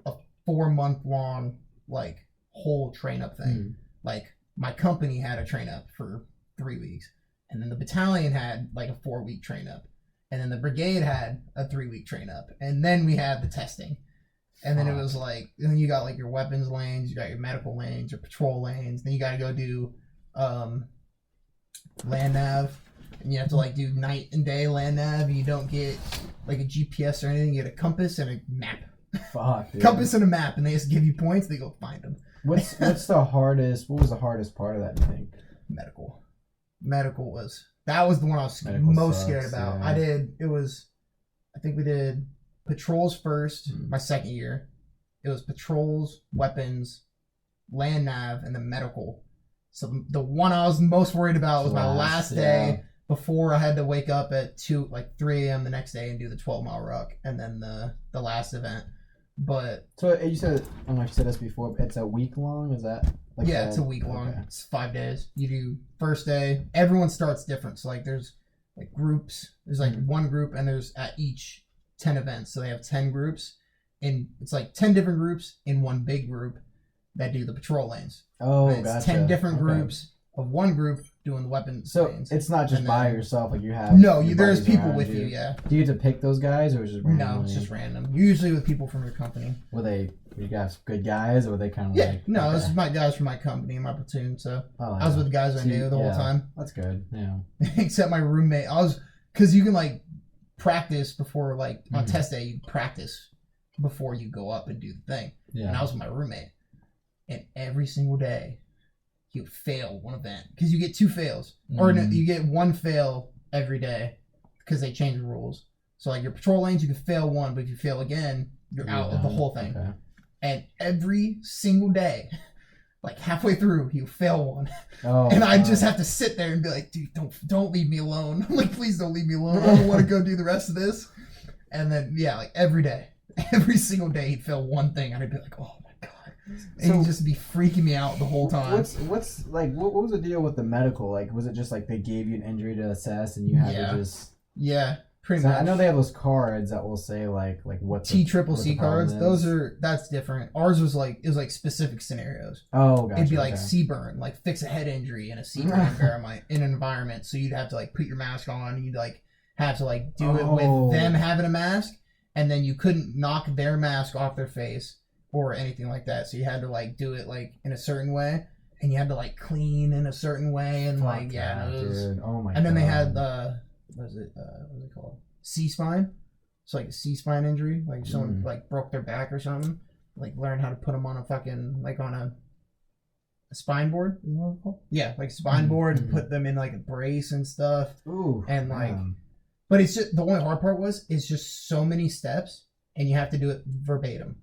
a 4-month long like whole train up thing. Like my company had a train up for 3 weeks, and then the battalion had like a 4-week train up, and then the brigade had a 3-week train up, and then we had the testing. And then it was like, and then you got like your weapons lanes, you got your medical lanes, your patrol lanes, then you got to go do land nav, and you have to like do night and day land nav. You don't get like a GPS or anything, you get a compass and a map. Fuck, dude. Compass and a map, and they just give you points, they go find them. What was the hardest part of that, you think? Medical was, that was the one I was Medical most sucks, scared about. yeah. I think we did patrols first, my second year. It was patrols, weapons, land nav, and then medical. So the one I was most worried about was my last day before I had to wake up at 3 a.m. the next day and do the 12-mile ruck, and then the last event. But so you said, I don't know if you said this before, but it's a week long. Is that like yeah, it's a week long. Okay. It's 5 days. You do first day. Everyone starts different. So like there's like groups. There's like one group, and there's at each 10 events. So they have 10 groups, and it's like 10 different groups in one big group that do the patrol lanes. Oh, And it's gotcha. 10 different Okay. groups of one group doing the weapons So lanes. it's not just And by then- yourself. Like you have No, your there's buddies people around with you. Yeah. Do you get to pick those guys, or is it just randomly? No, it's just random. Usually with people from your company. Were you guys good guys, or were they kind of Yeah. like? No, this okay. is my guys from my company, my platoon. So Oh, I was yeah. with the guys I So knew the whole time. That's good. Yeah. Except my roommate. Because you can like practice before, like on Mhm. test day, you practice before you go up and do the thing. Yeah. And I was with my roommate, and every single day he would fail one event because you get 2 fails, or no, you get 1 fail every day because they change the rules. So like your patrol lanes, you can fail 1, but if you fail again, you're out of the whole thing. Okay. And every single day, like halfway through, he would fail 1. Oh, And I'd just wow. have to sit there and be like, dude, don't leave me alone. I'm like, please don't leave me alone. I don't want to go do the rest of this. And then, yeah, like every single day, he'd fail 1 thing. And I'd be like, oh my God. And he'd just be freaking me out the whole time. What's like? What was the deal with the medical? Like, was it just like they gave you an injury to assess, and you had to just? Yeah, pretty 'Cause much. I know they have those cards that will say like what T-triple-C cards. problem is. That's different. Ours was like specific scenarios. Oh, gotcha. It'd be like okay. sea burn, like fix a head injury in a sea burn environment. In an environment, so you'd have to like put your mask on. You'd like have to like do it with them having a mask, and then you couldn't knock their mask off their face or anything like that. So you had to like do it like in a certain way, and you had to like clean in a certain way, and like that, it was. dude. Oh my. And then they God. had what's it called? C-spine. It's like a C-spine injury, like if someone like broke their back or something. Like learn how to put them on a fucking like on a spine board. You know what it's called? Yeah, like spine board, and put them in like a brace and stuff. Ooh, And like, man. but it's just the only hard part was it's just so many steps, and you have to do it verbatim.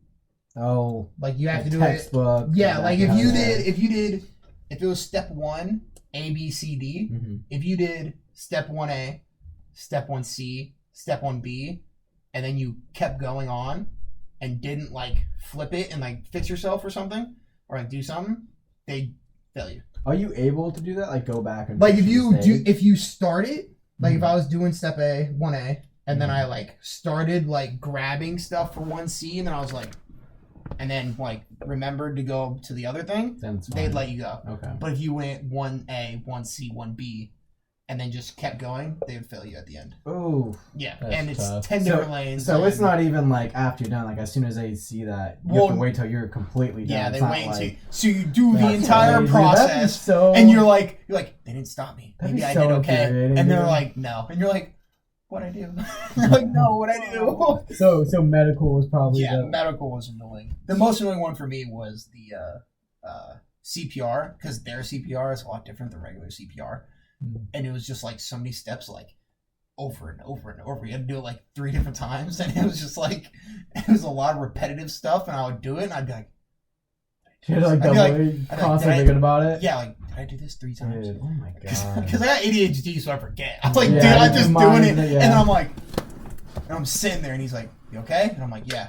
Oh, Like you have like to do textbook. it. Yeah, like if kind you of- did if it was step 1 A B C D. Mhm. If you did step 1A, step 1C, step 1B, and then you kept going on and didn't like flip it and like fix yourself or something or like do something, they'd fail you. Are you able to do that? Like go back and Like fix if your you mistake? if you started, like if Mhm. I was doing step 1A, and then Mhm. I like started like grabbing stuff for 1C, and then I was like, and then like remembered to go to the other thing, Then it's they'd fine. let you go. Okay. But if you went 1A, 1C, 1B, and then just kept going, they would fail you at the end. Ooh. Yeah, That's and it's tough. 10 different lanes. So it's and- not even like after you're done. Like as soon as they see that, you Well, have to wait till you're completely done. Yeah, It's they not wait like, until so you do the That's entire crazy. That'd be process, so- and you're like they didn't stop me. That'd Maybe be I so did okay, infuriating, and they're dude. like no, and you're like, what I do? You're like no, what I do? So medical was probably Yeah, the medical was annoying. The most annoying one for me was the CPR, because their CPR is a lot different than regular CPR. and it was just like so many steps, like over and over and over. You had to do it like 3 different times, and it was just like it was a lot of repetitive stuff. And I would do it, and I'd be like, You're like, I'd be like, constantly did I- thinking about it. yeah, like did I do this 3 times? Dude, oh my god. Because I got ADHD, so I forget. I'm like, Yeah, dude, I'm your just mind, doing it, yeah. and then I'm like, and I'm sitting there, and he's like, "You okay?" And I'm like, "Yeah."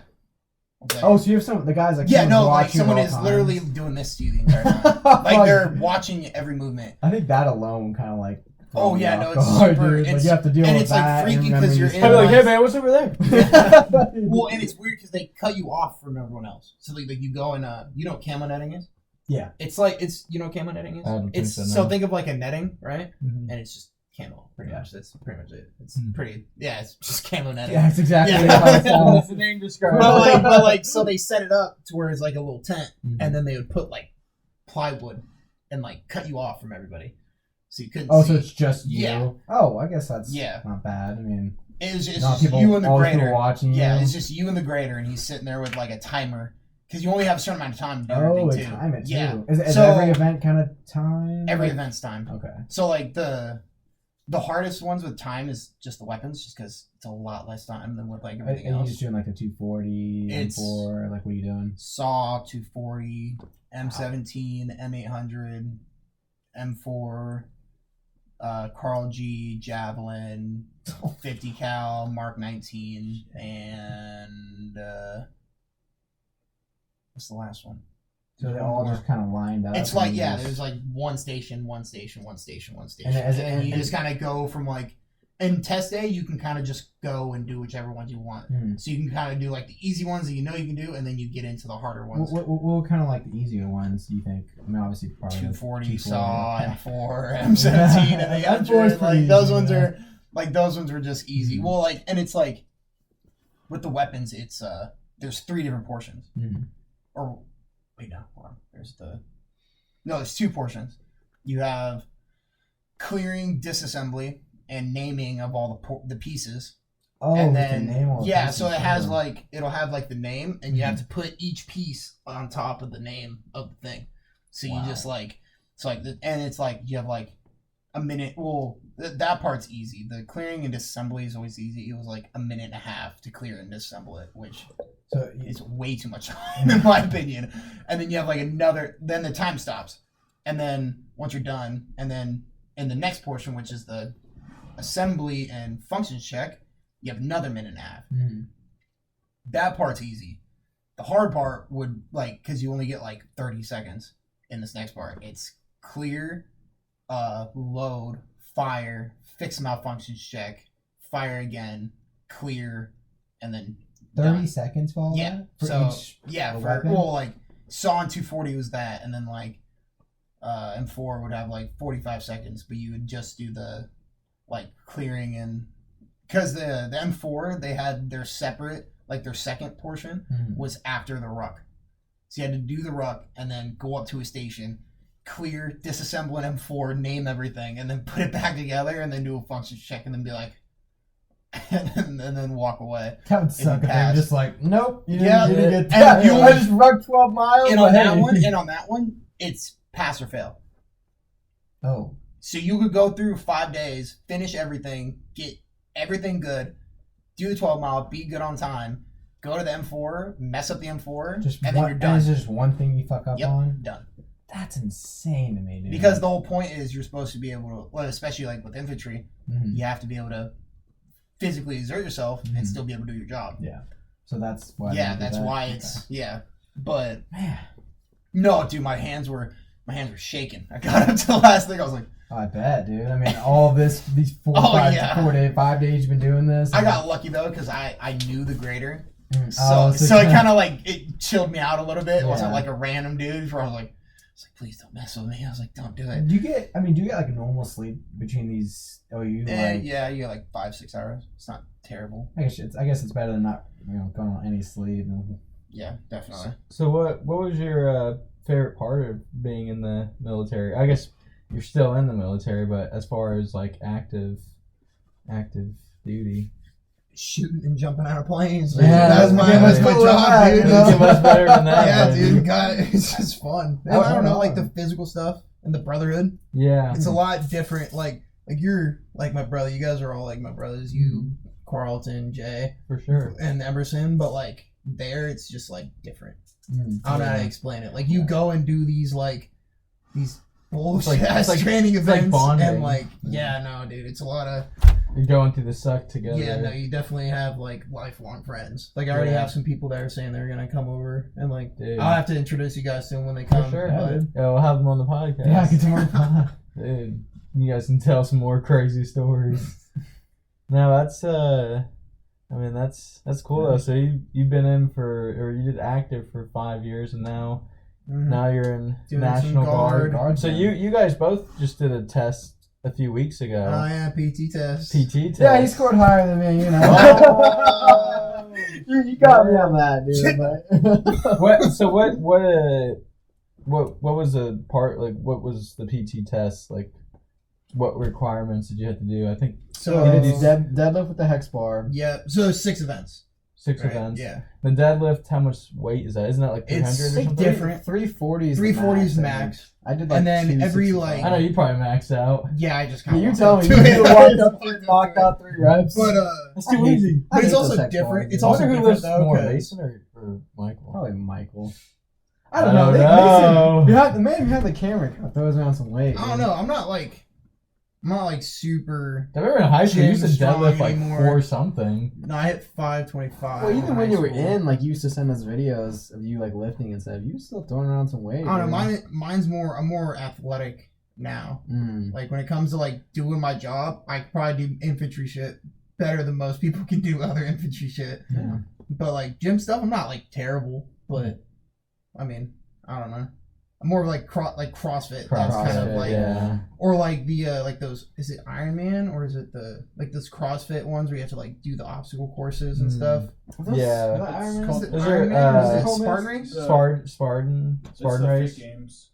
Okay. Oh, so you have the guys like yeah, someone's no, like watching someone at all is times. literally doing this to you the entire time. Like they're watching every movement. I think that alone kind of like. Oh throws yeah, me no, off it's guard, super. dude. Like, It's, you have to deal and with it's like that. freaky and because you're remembering in. I'd be like, like- hey man, what's over there? Well, and it's weird because they cut you off from everyone else. So like you go and you know what camo netting is? Yeah. It's like you know what camo netting is? I don't think It's so, no. think of like a netting, right? Mhm. And it's just camo, pretty Yeah. much. That's pretty much it. It's Hmm. pretty. Yeah, it's just camo netting. Yeah, that's exactly Yeah. how it sounds. the name describes. but like, so they set it up to where it's like a little tent, Mhm. and then they would put like plywood and like cut you off from everybody, so you couldn't. Oh, see. so it's just you? Yeah. Oh, I guess that's Yeah. not bad. I mean, It was just, not people, you and the all these people grader. watching you. Yeah, it's just you and the grader, and he's sitting there with like a timer because you only have a certain amount of time to do Oh, everything they too. time it too. Yeah, Is So- every event kind of time? every Like- event's time. Okay. So like the hardest ones with time is just the weapons, just because it's a lot less time than with like Are everything you else. just doing like the 240, It's- M4? Like, what are you doing? Saw 240, M17, M800, M4, Carl G, Javelin, 50 cal, Mark 19, and what's the last one? So they all just kind of lined up. It's like and yeah, just- there's like one station, one station, one station, one station, And as- and you and- just kind of go from like. In test day, you can kind of just go and do whichever ones you want. Hmm. So you can kind of do like the easy ones that you know you can do, and then you get into the harder ones. What kind of like the easier ones do you think? I mean, obviously probably 240 240. saw M4 M17 and the M4 is M4 pretty like those easy, ones yeah. are like those ones were just easy. Mhm. Well, like and it's like with the weapons, it's there's 3 different portions. Mhm. Or wait, no, hold on. There's 2 portions. You have clearing, disassembly, and naming of all the pieces. Oh, And with then the name on the yeah, pieces, so it has yeah. like it'll have like the name, and you have Mhm. to put each piece on top of the name of the thing. So Wow. you just like it's like and it's like you have like a minute. Well, that part's easy. The clearing and disassembly is always easy. It was like a minute and a half to clear and disassemble it, which So is way too much time in my opinion. And then you have like another. Then the time stops, and then once you're done, and then in the next portion, which is the assembly and functions check, you have another minute and a half. Mhm. That part's easy. The hard part would like because you only get like 30 seconds in this next part. It's clear, load, fire, fix malfunctions check, fire again, clear, and then 30 done. seconds for all Yeah. that? For So each yeah, a for weapon? well like Saw on 240 was that, and then like M4 would have like 45 seconds, but you would just do the like clearing and because the M4 they had their separate like their second portion Mhm. was after the ruck, so you had to do the ruck and then go up to a station, clear, disassemble an M4, name everything, and then put it back together, and then do a functions check, and then be like, and then walk away. That would you suck if they were pass. just like, nope, you Yeah, didn't get and that. you I only- just run 12 miles. And but on that hey. one, it's pass or fail. Oh, So you could go through 5 days, finish everything, get everything good, do the 12-mile, be good on time, go to the M4, mess up the M4, just and one, then you're and done. it's just one thing you fuck up Yep, on? done. That's insane to me, dude. Because the whole point is you're supposed to be able to, well, especially like with infantry, Mhm. you have to be able to physically exert yourself Mhm. and still be able to do your job. So that's why. Yeah, they did that's that? why Okay. it's yeah. But Man, no, dude, my hands were shaking. I got up to the last thing. I was like, I bet, dude. I mean, all of this, these 4 Oh, 5 yeah. 5 days you've been doing this. I got lucky though because I knew the grader. Mhm. So, Oh, so it kinda- kind of like it chilled me out a little bit. It wasn't Yeah. like a random dude where I was like, please don't mess with me. I was like, don't do it. Do you get? I mean, do you get like a normal sleep between these? Oh, you like? Yeah, you get like 5-6 hours. It's not terrible. I guess it's better than not, going on any sleep. Yeah, definitely. So what was your favorite part of being in the military? I guess you're still in the military, but as far as like active duty, Shooting and jumping out of planes. Yeah, that was my that's cool with job, that, dude. you know? It's much better than that. Yeah, but- dude, God, it's just fun. And I don't know, like the physical stuff. and the brotherhood. Yeah. It's a lot different. Like you're like my brother. You guys are all like my brothers. You, Carlton, Jay, For sure. and Emerson. But like there, it's just like different. Mm. I don't know how to explain it. Like you go and do these bullshit It's like training it's like events, bonding. and like no, dude, it's a lot of You're going through the suck together. yeah, no, you definitely have like lifelong friends. Like I already Yeah. have some people that are saying they're gonna come over, and like Dude. I'll have to introduce you guys to them when they For come. sure. but- Yeah, we'll have them on the podcast. Yeah, get to more. Dude, you guys can tell some more crazy stories. No, that's I mean that's cool though. So you've been in you did active for 5 years, and now you're in Doing National some guard. Guard. So you guys both just did a test a few weeks ago. Oh yeah, PT test. PT test. Yeah, he scored higher than me. You know. Oh. you got me on that, dude. But What was the part like? What was the PT test like? What requirements did you have to do? I think So you had to do deadlift with the hex bar. yeah, so 6 events. 6 Right? events. Yeah, The deadlift, how much weight is that? Isn't that like 300 It's or like something? different. 340 is 340 is the max. I did like And then every, 265. like- I know you probably maxed out. Yeah, I just Yeah, kind of you tell me. You walked up, knocked out 3 reps. But That's I too hate- easy. I but it's hate also those hex different. bars, It's dude. I also wonder who different lifts though, more, 'cause- Mason or Michael? Probably Michael. I I don't don't know. know. Mason, the man behind the camera kind of throws around some weight. I don't know. I'm not like super. I remember in high school you used to Gym strong deadlift like anymore. 4 something. No, I hit 525. Well, even in when high you were school. in, like, you used to send us videos of you, like, lifting and stuff. You were still throwing around some weight. I don't know. dude. Mine's more. I'm more athletic now. Mm. Like when it comes to like doing my job, I could probably do infantry shit better than most people can do other infantry shit. Yeah. But like gym stuff, I'm not like terrible. But I mean, I don't know. I'm more of like CrossFit. That's kind of CrossFit, like, yeah. or like the like those. Is it Ironman or is it the like those CrossFit ones where you have to like do the obstacle courses and Mm. stuff? Yeah. Is that Iron Man? Is it Those are, Ironman or is it Coleman's? Spartan race? Spartan race. Games.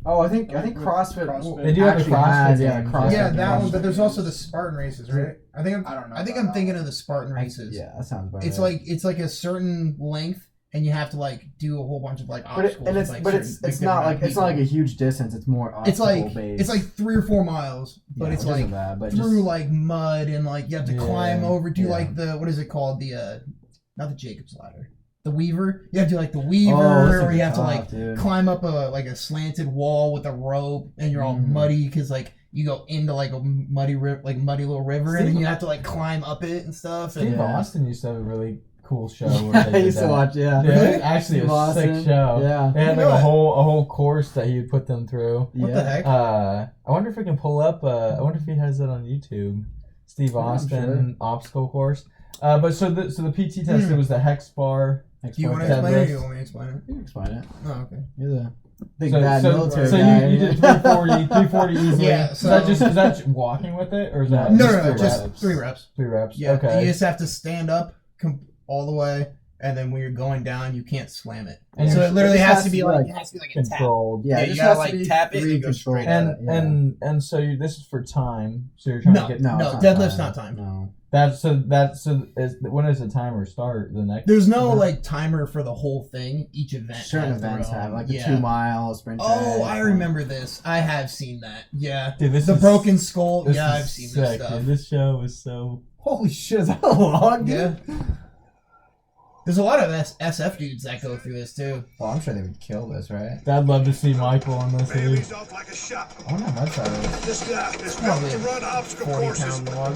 Oh, I think With CrossFit. CrossFit. They do have a actually CrossFit has, yeah, games, CrossFit Yeah, games. that one. But there's also the Spartan races, right? I think I don't know I think about I'm thinking of the Spartan races. Yeah, that sounds about It's right. like a certain length, and you have to like do a whole bunch of like But obstacles. it's with, but certain, it's different not amount like of it's not like a people. huge distance. It's more It's like obstacle based. it's like 3 or 4 miles, but Yeah, it's which like isn't bad, but through just, like mud and like you have to Yeah, climb over to yeah. like the what is it called not the Jacob's ladder, the Weaver. You have to do like the Weaver, oh, that's or you have to tough, like dude. climb up a slanted wall with a rope, and you're all Mhm. muddy because like you go into like a muddy little river, and then Steve- you have to like climb up it and stuff. And Steve Yeah. Austin used to have a really cool show. Yeah, Where they I did used to that. watch. Yeah, Yeah, it was actually Steve a sick Austin. show. Yeah, They had like Yeah. a whole course that he would put them through. what the heck? I wonder if we can pull up. I wonder if he has that on YouTube. Steve I'm Austin obstacle course. But so the PT test it was the hex bar. Do you want to deadlift. explain it, or you want me to explain it? You can explain it. Oh, okay. You're the big So, bad so, military so guy. you did 340 easily. Yeah, is so- that just walking with it, or is that No, just no, three just reps? 3 reps. 3 reps. Yeah, Okay. you just have to stand up all the way, and then when you're going down, you can't slam it. And So you're- it literally it has has to be to be like like it has to be like a tap. controlled. Yeah, Yeah, it you just gotta, has like, to be tap it and three go straight controlled. at And Yeah. and so this is for time. So you're trying No. to get No, No, it's deadlift's time. not time. No. that's when does the timer start? The next. There's no like timer for the whole thing. Each event. Certain has their events own. have like the Yeah. 2 mile sprint. Oh, race. I remember this. I have seen that. Yeah. Dude, this The is, broken skull. this Yeah, is I've seen sick, this stuff. Dude. This show was so. Holy shit! Is that a log? Dude? Yeah. There's a lot of SF dudes that go through this too. Well, I'm sure they would kill this, right? I'd love to see Michael on this. Dude. Bailey's off like a shot. I wonder how much that is. This guy is built Probably to a run obstacle 40-pound courses. log.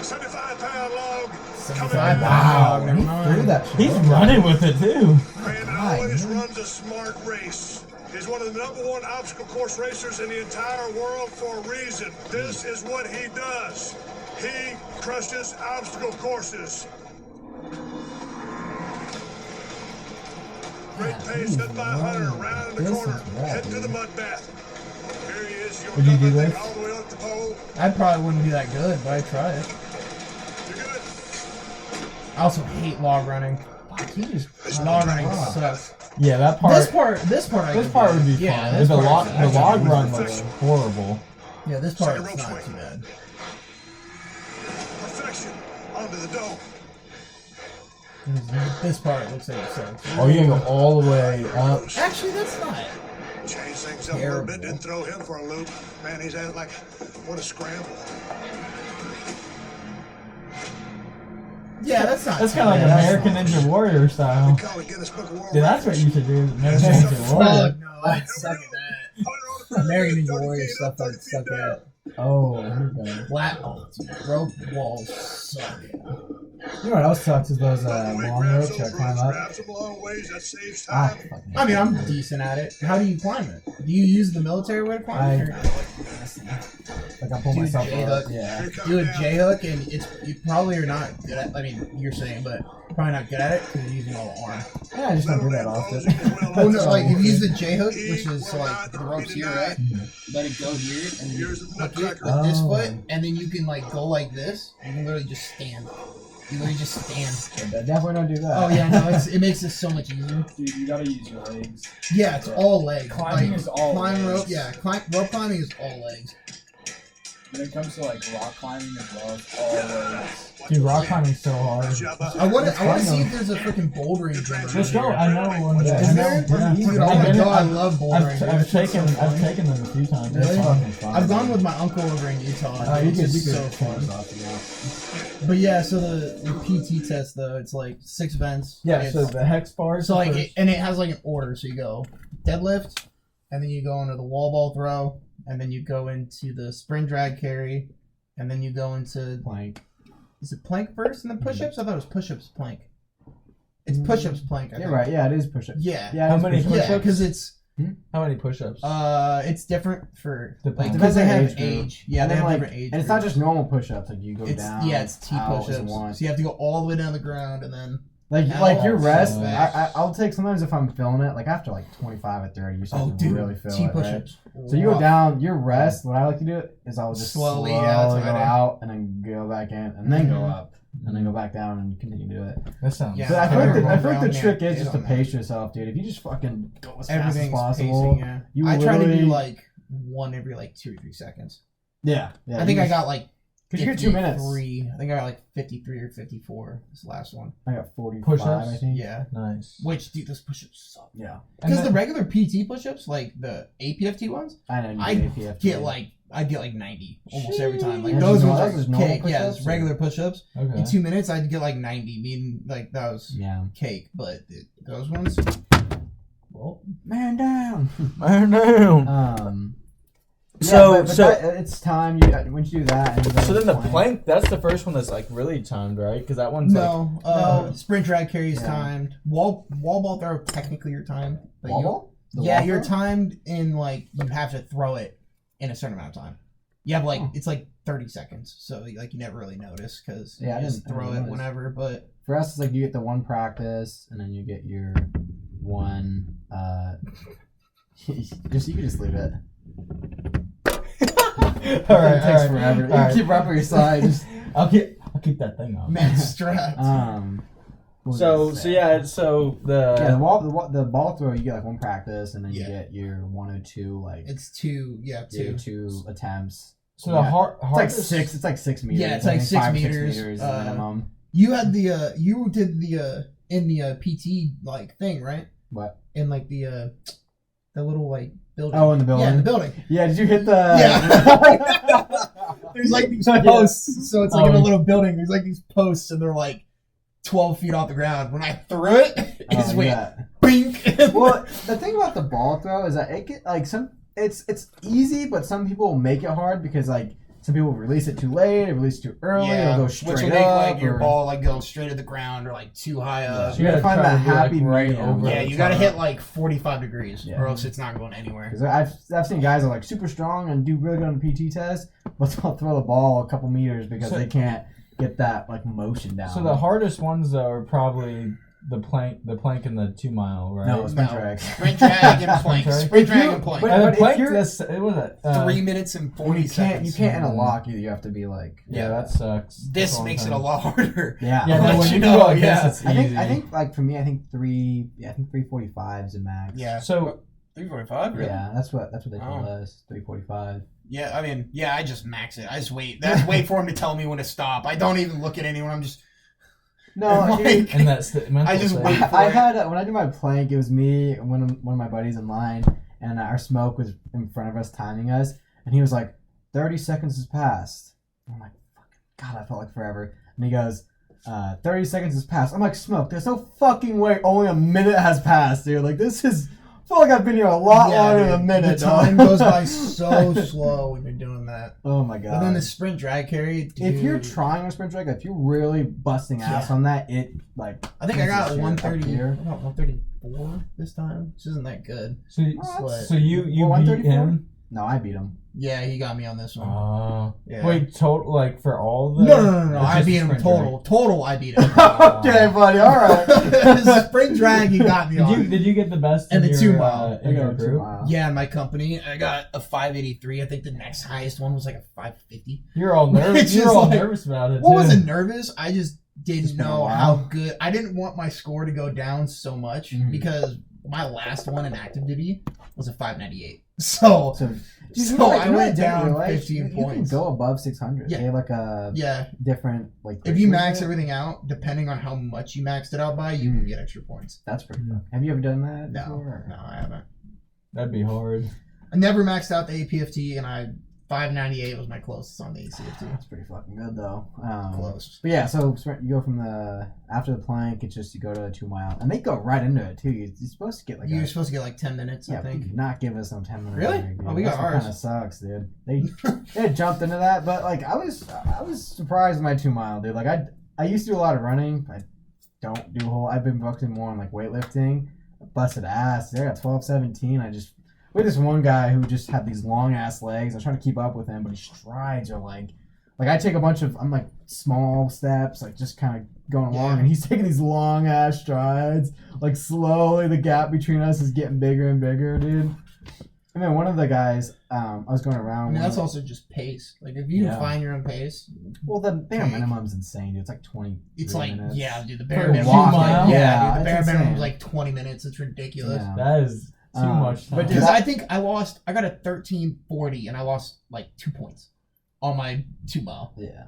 75-pound log. 75 Wow. pound. Never He mind. threw that shit. He's running with it too. Man that always runs a smart race. He's one of the #1 obstacle course racers in the entire world for a reason. This is what he does. He crushes obstacle courses. Great pace, set by Hunter, round in the This corner, is rad, head to dude. the mud bath. Here he is, Would you do coming this? all the way up the pole. I probably wouldn't do that good, but I'd try it. You good? I also hate log running. Log running sucks. Yeah, that part. This part I This could part do. would be Yeah, fun. this The part log, is the actually log really run fun. looks horrible. Yeah, this Second part's rope not swing. too bad. Perfection. Onto the dome. This part looks like it sucks. Oh, you gotta go all the way up. Actually, that's not. Changed things up a little bit, didn't throw him for a loop. Man, he's at like, what a scramble. Yeah, that's not. That's kind of like American Ninja Warrior style. We call it Guinness Book of World Dude, that's what Records. you should do. American Ninja Warrior. No, I suck at that. American Ninja Warrior stuff I suck at. Oh, here we go. Flat rope walls suck. You know what else sucks is those long ropes you gotta climb up. Grabs them long ways, that saves Ah, time. fucking I mean, I'm decent at it. How do you climb it? Do you use the military way to climb it? like I pull Dude, myself J-hook. up. Yeah. Here come Do a now. J-hook, and you probably are not good at. I mean, you're saying, but probably not good at it because you're using all the arm. Yeah, I just don't do that often. Oh no, like if you use the J-hook, which is so, like the rope's here, right? Let it go here, and then you Here's the hook it nutcracker. with this Oh. foot, and then you can like go like this. You can literally just stand. You literally just stand. I definitely don't do that. Oh yeah, no, it makes this so much easier. Dude, you gotta use your legs. Yeah, it's all legs. Climbing Like, is all climb legs. rope. Yeah, rope climbing is all legs. When it comes to like rock climbing as well, it's all legs. Dude, rock climbing's so hard. Jabba. I want It's to fun, see though. if there's a freaking bouldering gym. around Let's go. here. I know one. Yeah, Is I there? know. Yeah. Dude, oh my god, I love bouldering. I've dude. taken them a few times. Really? It's fucking fun. I've gone with my uncle over in Utah. Oh, you It's could, just you so could fun. But yeah, so the PT test though, it's like 6 vents. Yeah, It's- so the hex bars. so like, first. and it has like an order. So you go deadlift, and then you go into the wall ball throw, and then you go into the spring drag carry, and then you go into Plank. is it plank first and then push-ups? I thought it was push-ups plank. It's push-ups plank. I You're think. right. Yeah, it is push-up. Yeah. Yeah, How it is many push-up. Yeah, push-ups? because it's How many push-ups? it's different for like Depends. because they have Depends on age group. age. Yeah, And they then, have like, different age. And it's not groups. just normal push-ups. Like you go It's down. yeah, it's T out as push-ups. one. So you have to go all the way down the ground and then Like Out, your rest, back. I'll take sometimes if I'm feeling it. Like after like 25 or 30, you start to really feel T it. Right? push-ups. So you go down, your rest. What I like to do is I'll just Slowly, slowly yeah, that's go what I do. out and then go back in and then go Mhm. up and then go back down and continue to do it. That sounds. Yeah. But I feel like Everyone I feel like the around, trick yeah, is they just to don't know. pace yourself, dude. If you just fucking go as fast as Everything's possible, pacing, yeah. you I try to do literally- like one every like 2 or 3 seconds. yeah. I think I got like because you get 2 minutes. 53. I think I got like 53 or 54. This last one. I got 45. Push-ups? I think. Yeah. Nice. Which dude, those push-ups suck. Yeah. Because And the regular PT push-ups, like the APFT ones, I know. You I get APF get too. like I get like 90 almost every time. Like Sheesh. those Those ones are are just normal cake. Yeah, push-ups, it's or- regular push-ups. Okay. In 2 minutes, I'd get like 90, meaning like that was yeah. cake. But those ones, well, Man down. I know. But it's time. Once you do that, and you go So then the plank- plank, that's the first one that's like really timed, right? Because that one's like. no. Sprint drag carry is Yeah. timed. Wall ball throw technically you're timed. But Wall you- ball? The Yeah, wall you're throw? timed in like you have to throw it in a certain amount of time. You have like Oh. it's like 30 seconds, so like you never really notice because Yeah, I you just didn't throw it notice. whenever. But For us, it's like you get the one practice, and then you get your one. Just you can just leave it. all It right, takes forever. all right. You keep rubbing your side. Just, I'll keep that thing on. man, strapped. what So was I so saying? yeah, so Yeah, the the ball throw, you get like one practice, and then you Yeah. get your 102 like It's two two attempts. so the Yeah. hard It's like 6. It's like 6 meters. Yeah, it's I like think 6 5 or 6 meters, meters is uh, minimum. You had the you did the in the PT like thing, right? What? In like the little like building. Oh, in the building. Yeah, in the building. Yeah, did you hit the? Yeah. There's like these Yeah. posts, so it's like in a Oh. little building. There's like these posts, and they're like 12 feet off the ground. When I threw it, it just Oh, went yeah. bink. Well, the thing about the ball throw is that it get like it's easy, but some people make it hard because like some people release it too late, or release it too early, or go straight which will up. make like your or- ball like go straight to the ground or like too high up. So you gotta find try that to be, like, happy right medium. over Yeah, the you gotta top. hit like 45 degrees, Yeah. or else it's not going anywhere. Because I've seen guys that are like super strong and do really good on the PT test, but they'll throw the ball a couple meters because So- they can't get that like motion down. So the hardest ones though are probably the plank and the 2 mile, right? no, sprint No. drag. Sprint drag and plank. Sprint Sprint drag. drag and plank. But- And the if plank, you're- that's it was it. 3 minutes and 40 You seconds. can't in a lock either. You have to be like Yeah, that sucks. This That's makes it time. a lot harder. yeah. Yeah, I'll no, let when you you know, go like yeah. this, it's easy. I think like for me, I think 345 is a max. Yeah. So 345. Yeah, that's what they told Oh. us. 345. Yeah, I mean, yeah, I just max it. I just wait. That's wait for him to tell me when to stop. I don't even look at anyone. I'm just No, like, and that's the mental I just state. wait. I had when I did my plank, it was me and one of my buddies in line, and our smoke was in front of us, timing us, and he was like, 30 seconds has passed. I'm like, God, I felt like forever. And he goes, 30 seconds has passed. I'm like, smoke, there's no fucking way only a minute has passed, dude. Like, this is... I feel like I've been here a lot longer than a minute. The time goes by so slow when you're doing that. Oh my god. But then the sprint drag carry, dude, if you're trying a sprint drag, if you're really busting ass on that, it like... I think I got shit 130. up here. I got 134 this time. This isn't that good. So you beat 134? him? No, I beat him. Yeah, he got me on this one. Yeah. Wait, total like for all the? No. It's I just beat him sprint total. Total, I beat him. Okay, buddy. All right. Sprint drag, he got me on. Did you get the best And in the your, 2 mile. in your group? Yeah, in my company, I got a 583. I think the next highest one was like a 550. You're all nervous. Which You're is all like- nervous about it. Well, I too. wasn't nervous. I just didn't Just been a know while. how good. I didn't want my score to go down so much Mhm. because my last one in active duty was a 598. So So I went didn't down realize 15 you points. can go above 600. Yeah. They have like a yeah, different like. if you rate max with it. everything out, depending on how much you maxed it out by, you can get extra points. That's pretty. Mhm. Cool. Have you ever done that? No, before? no, I haven't. That'd be hard. I never maxed out the APFT, and 598 was my closest on the ACFT. That's pretty fucking good though. Close. But yeah, so you go from after the plank, it's just you go to the 2 mile, and they go right into it too. You're supposed to get like You're supposed to get like 10 minutes, yeah, I but think. you did not give us some 10-minute. Really? break, dude. Oh, we got That's what ours. Kind of sucks, dude. They had jumped into that, but like I was surprised with my 2 mile, dude. Like I used to do a lot of running. I don't do I've been focusing more on like weightlifting. I busted ass. Dude, I got 12-17. We had this one guy who just had these long ass legs. I was trying to keep up with him, but his strides are like I take a bunch of I'm like small steps, like just kind of going along, and he's taking these long ass strides. Like slowly, the gap between us is getting bigger and bigger, dude. And then one of the guys, I was going around. I mean, that's also just pace. Like, if you find your own pace, well, the bare minimum's insane, dude. It's like 20. it's like, minutes. yeah, dude, the For bare a minimum. walk, Like, yeah, dude, the bare it's minimum insane. was like 20 minutes. It's ridiculous. Yeah. That is too much time. but dude, Because I think I got a 1340 and I lost like 2 points on my 2 mile. Yeah.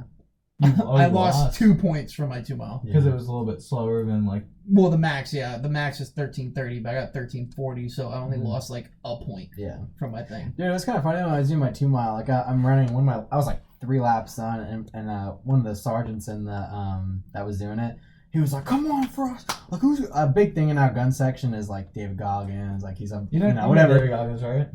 I lost 2 points from my 2 mile. because it was a little bit slower than like. Well, the max is 1330, but I got 1340, so I only lost like a point Yeah. from my thing. Dude, it was kind of funny when I was doing my 2 mile. Like I'm running I was like 3 laps done, and one of the sergeants in the that was doing it. He was like, "Come on, Frost! Like, who's a big thing in our gun section is like David Goggins, like he's a whatever." David Goggins, right?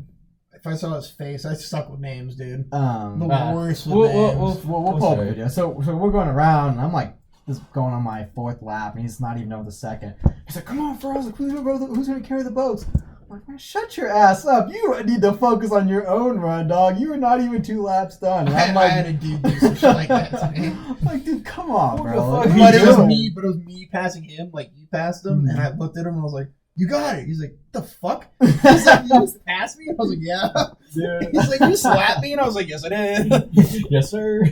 If I saw his face, I stuck with names, dude. The We'll worst with names. pull up a video. So we're going around, and I'm like, just going on my 4th lap, and he's not even over the 2nd. He's like, "Come on, Frost! Like, who's gonna carry the boats?" I'm like, "Man, shut your ass up! You need to focus on your own run, dog. You are not even 2 laps done." And I'm I like, had a dude do some shit like that to me. I'm like, dude, come on, What bro. the Like, fuck? what But are it you was doing? me. But it was me passing him. Like you passed him, and I looked at him and I was like, "You got it." He's like, "The fuck?" He's like, "You just passed me." I was like, "Yeah." Dude. He's like, "You slapped me," and I was like, "Yes, I did." Yes, sir.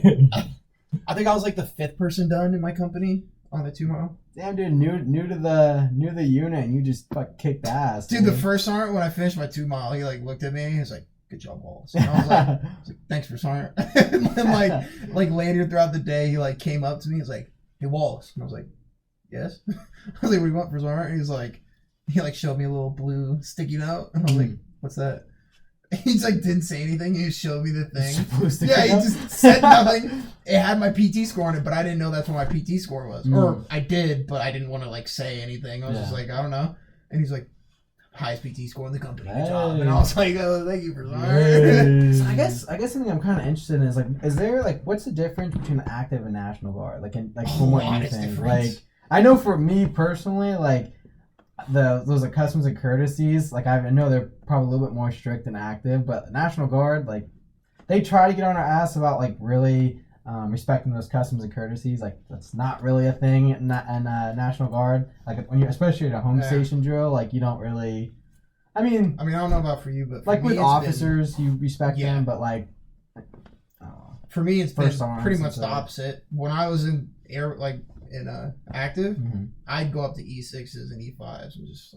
I think I was like the 5th person done in my company on the 2 mile. Damn, dude, new to the unit, and you just fuck kicked ass, Dude, the first sergeant, when I finished my 2 mile, he like looked at me. He was like, "Good job, Wallace." And I was like, "Thanks for sergeant." And then like later throughout the day, he like came up to me. He's like, "Hey, Wallace," and I was like, "Yes." I was like, "What do you want for sergeant?" And he's like, he like showed me a little blue sticky note, and I was like, "What's that?" He's like didn't say anything. He just showed me the thing. Yeah, he just said nothing. It had my PT score on it, but I didn't know that's what my PT score was. Or I did, but I didn't want to like say anything. I was just like, I don't know. And he's like, "Highest PT score in the company. Good job." And I was like, "Oh, thank you for that." So I guess something I'm kind of interested in is like, is there like, what's the difference between the active and National Guard? Like, from what you Honest think? difference. Like, I know for me personally, like, those like customs and courtesies, like I know they're probably a little bit more strict than active, but the National Guard, like, they try to get on our ass about like really respecting those customs and courtesies. Like, that's not really a thing in National Guard. Like, when you're especially at a home station drill, like you don't really. I mean, I don't know about for you, but for like me, with it's officers, you respect them, but like, I don't know. for me, it's First been arms pretty and much the stuff. opposite. When I was in active, Mm-hmm. I'd go up to E6s and E5s and just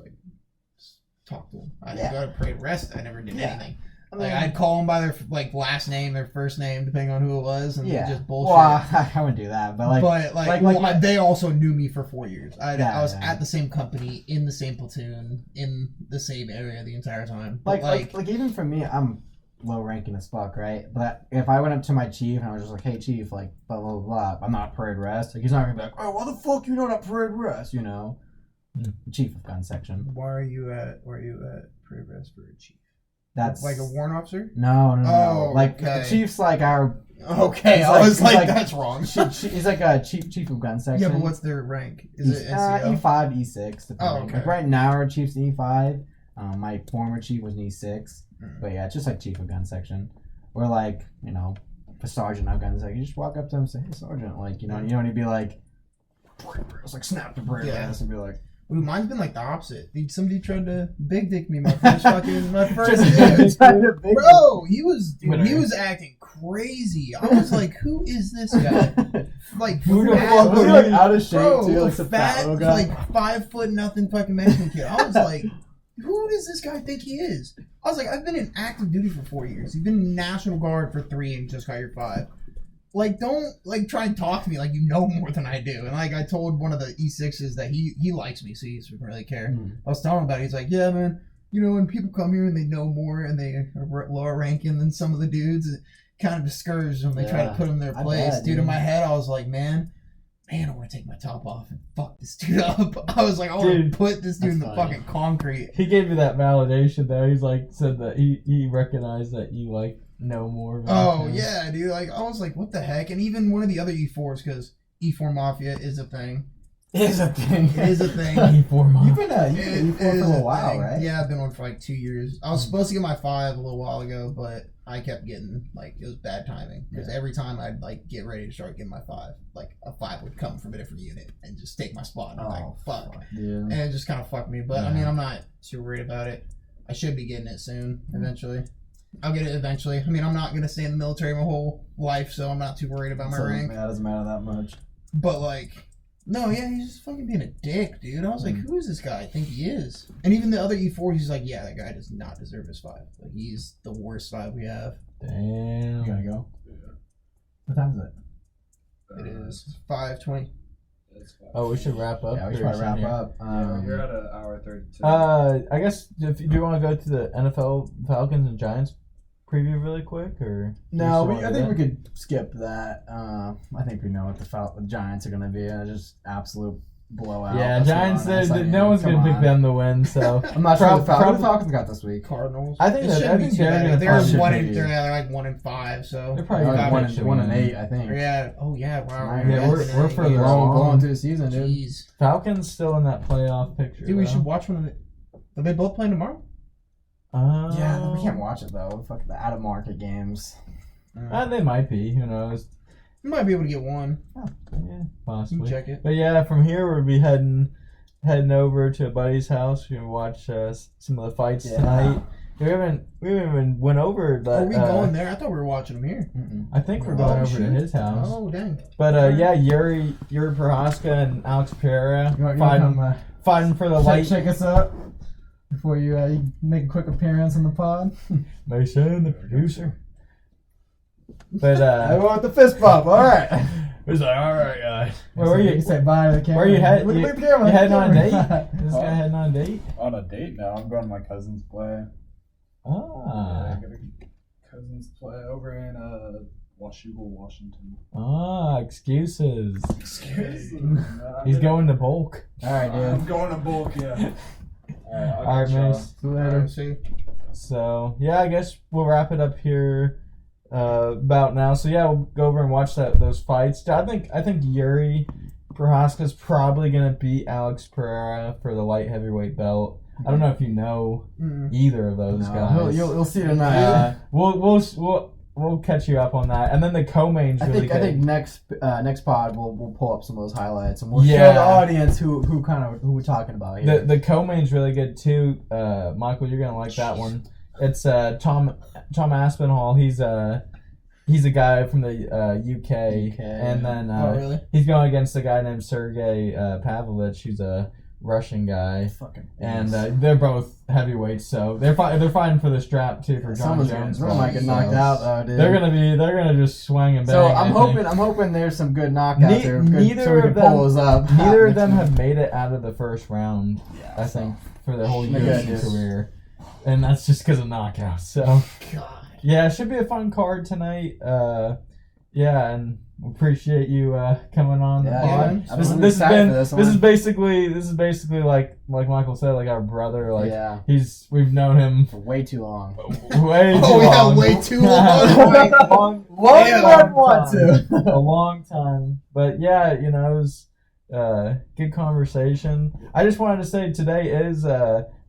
talk to them. I didn't Yeah. go to parade rest. I never did Yeah. anything. Like I'd call them by their like last name, their first name, depending on who it was, and just bullshit. Well, I wouldn't do that, but they also knew me for 4 years. I was yeah. at the same company, in the same platoon, in the same area the entire time. Like even for me, I'm low ranking as fuck, right? But if I went up to my chief and I was just like, "Hey, chief, like blah blah blah," I'm not parade rest. Like he's not gonna be like, "Oh, why the fuck you not parade rest?" You know, chief of gun section. Why are you at parade rest for a chief? That's like a warrant officer. No. Oh, like okay. the chief's like our. Okay, I was like, that's wrong. He's like a chief of gun section. Yeah, but what's their rank? Is it E5, E6? Depending. Oh, okay. Like right now, our chief's an E5. My former chief was an E6. But yeah, it's just like chief of gun section. Or like, you know, a sergeant of gun section. You just walk up to him and say, "Hey, sergeant," like, you know, and you don't need to be like, it's like snap the brain and be like. Dude, mine's been like the opposite. Somebody tried to big dick me my first dude. Bro, he was acting crazy. I was like, who is this guy? Like, who the fuck was like out of shape bro, too? Like fat, like 5 foot nothing fucking Mexican kid. I was like, who does this guy think he is? I was like, I've been in active duty for 4 years. You've been in National Guard for 3 and just got your 5. Like, don't, like, try and talk to me like you know more than I do. And, like, I told one of the E6s that he likes me, so he doesn't really care. I was telling him about it. He's like, yeah, man, you know, when people come here and they know more and they are lower ranking than some of the dudes, it kind of discourages them. They try to put them in their place. Dude, in my head, I was like, man, I want to take my top off and fuck this dude up. I was like, I want to put this dude in the fucking concrete. He gave me that validation, though. He's like, said that he recognized that you, like, know more about him. Yeah, dude. Like, I was like, what the heck? And even one of the other E4s, because E4 Mafia is a thing. It is a thing. E4 Mafia. You've been E4 for a little while, right? Yeah, I've been on for like 2 years. I was supposed to get my 5 a little while ago, but I kept getting, like, it was bad timing. Because every time I'd, like, get ready to start getting my 5, like, a 5 would come from a different unit and just take my spot. And I'm like, fuck. And it just kind of fucked me. But, I mean, I'm not too worried about it. I should be getting it soon, eventually. I'll get it eventually. I mean, I'm not going to stay in the military my whole life, so I'm not too worried about my rank. That doesn't matter that much. But, like, no, yeah, he's just fucking being a dick, dude. I was like, who is this guy? I think he is. And even the other E4, he's like, yeah, that guy does not deserve his 5. Like, he's the worst 5 we have. Damn. You gotta go? Yeah. What time is it? It is 5:20. Oh, we should wrap up. Yeah, we should probably wrap up. You're at an hour 32. I guess if you do want to go to the NFL Falcons and Giants preview really quick, or no, I think we could skip that. I think we know what the Giants are going to be. Just absolute blowout. Yeah, Giants. No one's going to pick them to win. So I'm not sure. Who the Falcons got this week? Cardinals. I think they're going to. They're like 1-5. So they're probably like 1-8. I think. Yeah. Oh yeah. Wow. Yeah, we're further along through the season, dude. Jeez. Falcons still in that playoff picture. Dude, we should watch one of the. Are they both playing tomorrow? Yeah, we can't watch it though. Fuck the out of market games. They might be. Who knows? You might be able to get one. Oh, yeah, possibly. Check it. But yeah, from here we'll be heading over to a buddy's house. We're gonna watch some of the fights tonight. We haven't even went over that. Are we going there? I thought we were watching them here. I think we're going over to his house. Oh dang! But yeah, Yuri Prohaska and Alex Pereira fighting for the light. Shake us up before you make a quick appearance on the pod. Mason, the producer. But I want the fist bump. All right. He's like, all right, guys. Where were you? You say bye to the camera. Where you heading? Look You at the camera. heading on a date? This guy heading on a date? On a date now. I'm going to my cousin's play. Ah. Yeah, I got a cousin's play over in Washougal, Washington. Ah, excuses. Excuse He's going to bulk. All right, dude. I'm going to bulk, yeah. All right, man. See you later. See. So yeah, I guess we'll wrap it up here about now. So yeah, we'll go over and watch those fights. I think Yuri Prohaska's probably gonna beat Alex Pereira for the light heavyweight belt. I don't know if you know either of those guys. You'll see tonight. We'll catch you up on that, and then the co-main's really good. I think next pod we'll pull up some of those highlights and we'll show the audience who we're talking about here. The co-main's really good too. Michael, you're gonna like that one. It's Tom Aspinall. He's a guy from the UK, and then really? he's going against a guy named Sergey Pavlovich, who's a Russian guy. Fucking. And they're both heavyweights, so they're fighting for the strap too for John Jones. Someone might get knocked out though, dude. They're gonna just swing and bang. So I think. I'm hoping there's some good knockouts there. Neither so we can of them- pull those up. Neither of them have made it out of the first round. Yeah, I think for their whole My UFC goodness. career, and that's just because of knockouts. So God. yeah, it should be a fun card tonight. Yeah, and appreciate you coming on the Yeah, pod. yeah. This I'm has excited been for this this is one. basically like Michael said, like our brother. Like Yeah, we've known him for way too long. way too Oh, yeah, long. way too long. Long Yeah, than I want to. A long time. But yeah, it was good conversation. I just wanted to say today is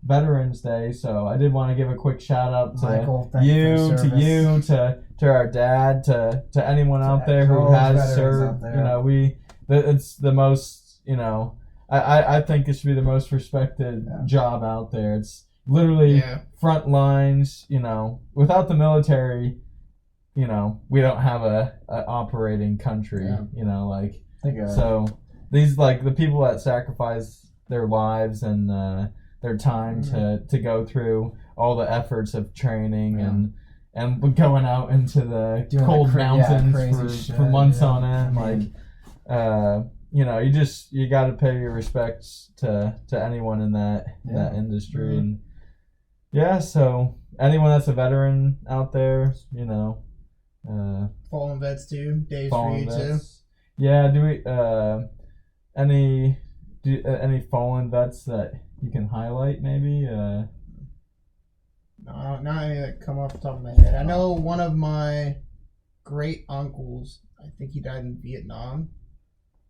Veterans Day, so I did want to give a quick shout out to Michael, thank you for your service. to our dad, to anyone out there who all those has veterans served. out there. It's the most, I think it should be the most respected Yeah. job out there. It's literally front lines, without the military, we don't have a operating country, Yeah. so these the people that sacrifice their lives and their time to go through all the efforts of training and going out into the Doing cold mountains crazy shit, for months yeah. on end, I mean, you got to pay your respects to anyone in that industry. And so anyone that's a veteran out there, Fallen vets too. Days for fallen you too. vets. Yeah, do we any fallen vets that you can highlight maybe? No, not any that come off the top of my head. I know one of my great uncles. I think he died in Vietnam.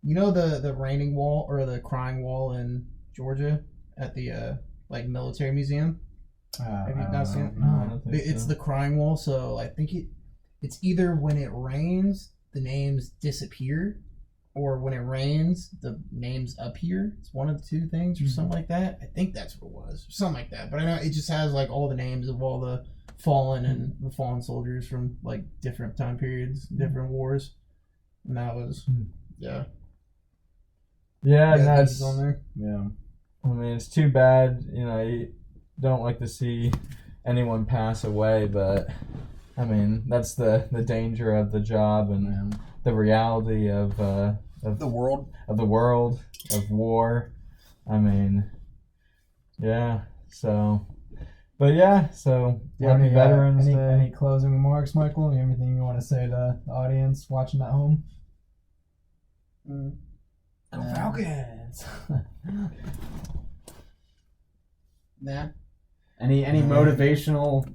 You know the raining wall or the crying wall in Georgia at the military museum. Have you not seen it? No, I don't think It's so. the crying wall. So I think it's either when it rains the names disappear, or when it rains the names appear. It's one of the two things, or something like that. I think that's what it was, something like that. But I know it just has all the names of all the fallen and the fallen soldiers from different time periods, different wars, and that was Yeah, yeah, that's on there. Yeah. I mean, it's too bad, you don't like to see anyone pass away, but I mean, that's the danger of the job and the reality of The world. of war. I mean, yeah. So, but yeah. So Do you have happy any, Veterans Day. any closing remarks, Michael? Anything you want to say to the audience watching at home? Go Falcons. Nah. Any motivational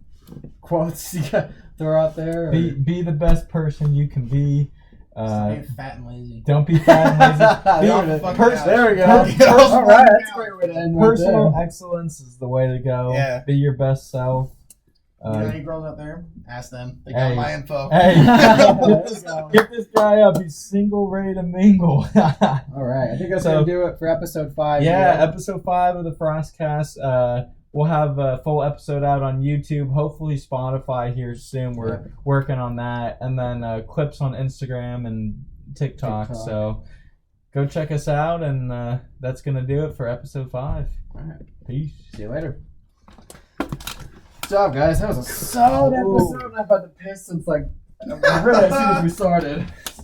quotes you got throw out there? Or? Be the best person you can be. Stop being fat and lazy. Don't be fat and lazy. There we go. Fucking All right, that's a great way to end right Personal there. excellence is the way to go. Yeah. Be your best self. You know any girls out there? Ask them. They Hey. got my info. Hey, get this guy up. He's single, ready to mingle. All right, I think that's So- gonna do it for episode 5. Yeah, here. episode 5 of the Frostcast. We'll have a full episode out on YouTube. Hopefully Spotify here soon. We're working on that. And then clips on Instagram and TikTok. So go check us out. And that's going to do it for episode 5. All right, Peace. see you later. Good job, guys. That was a solid episode. I've had to piss since really as soon as we started.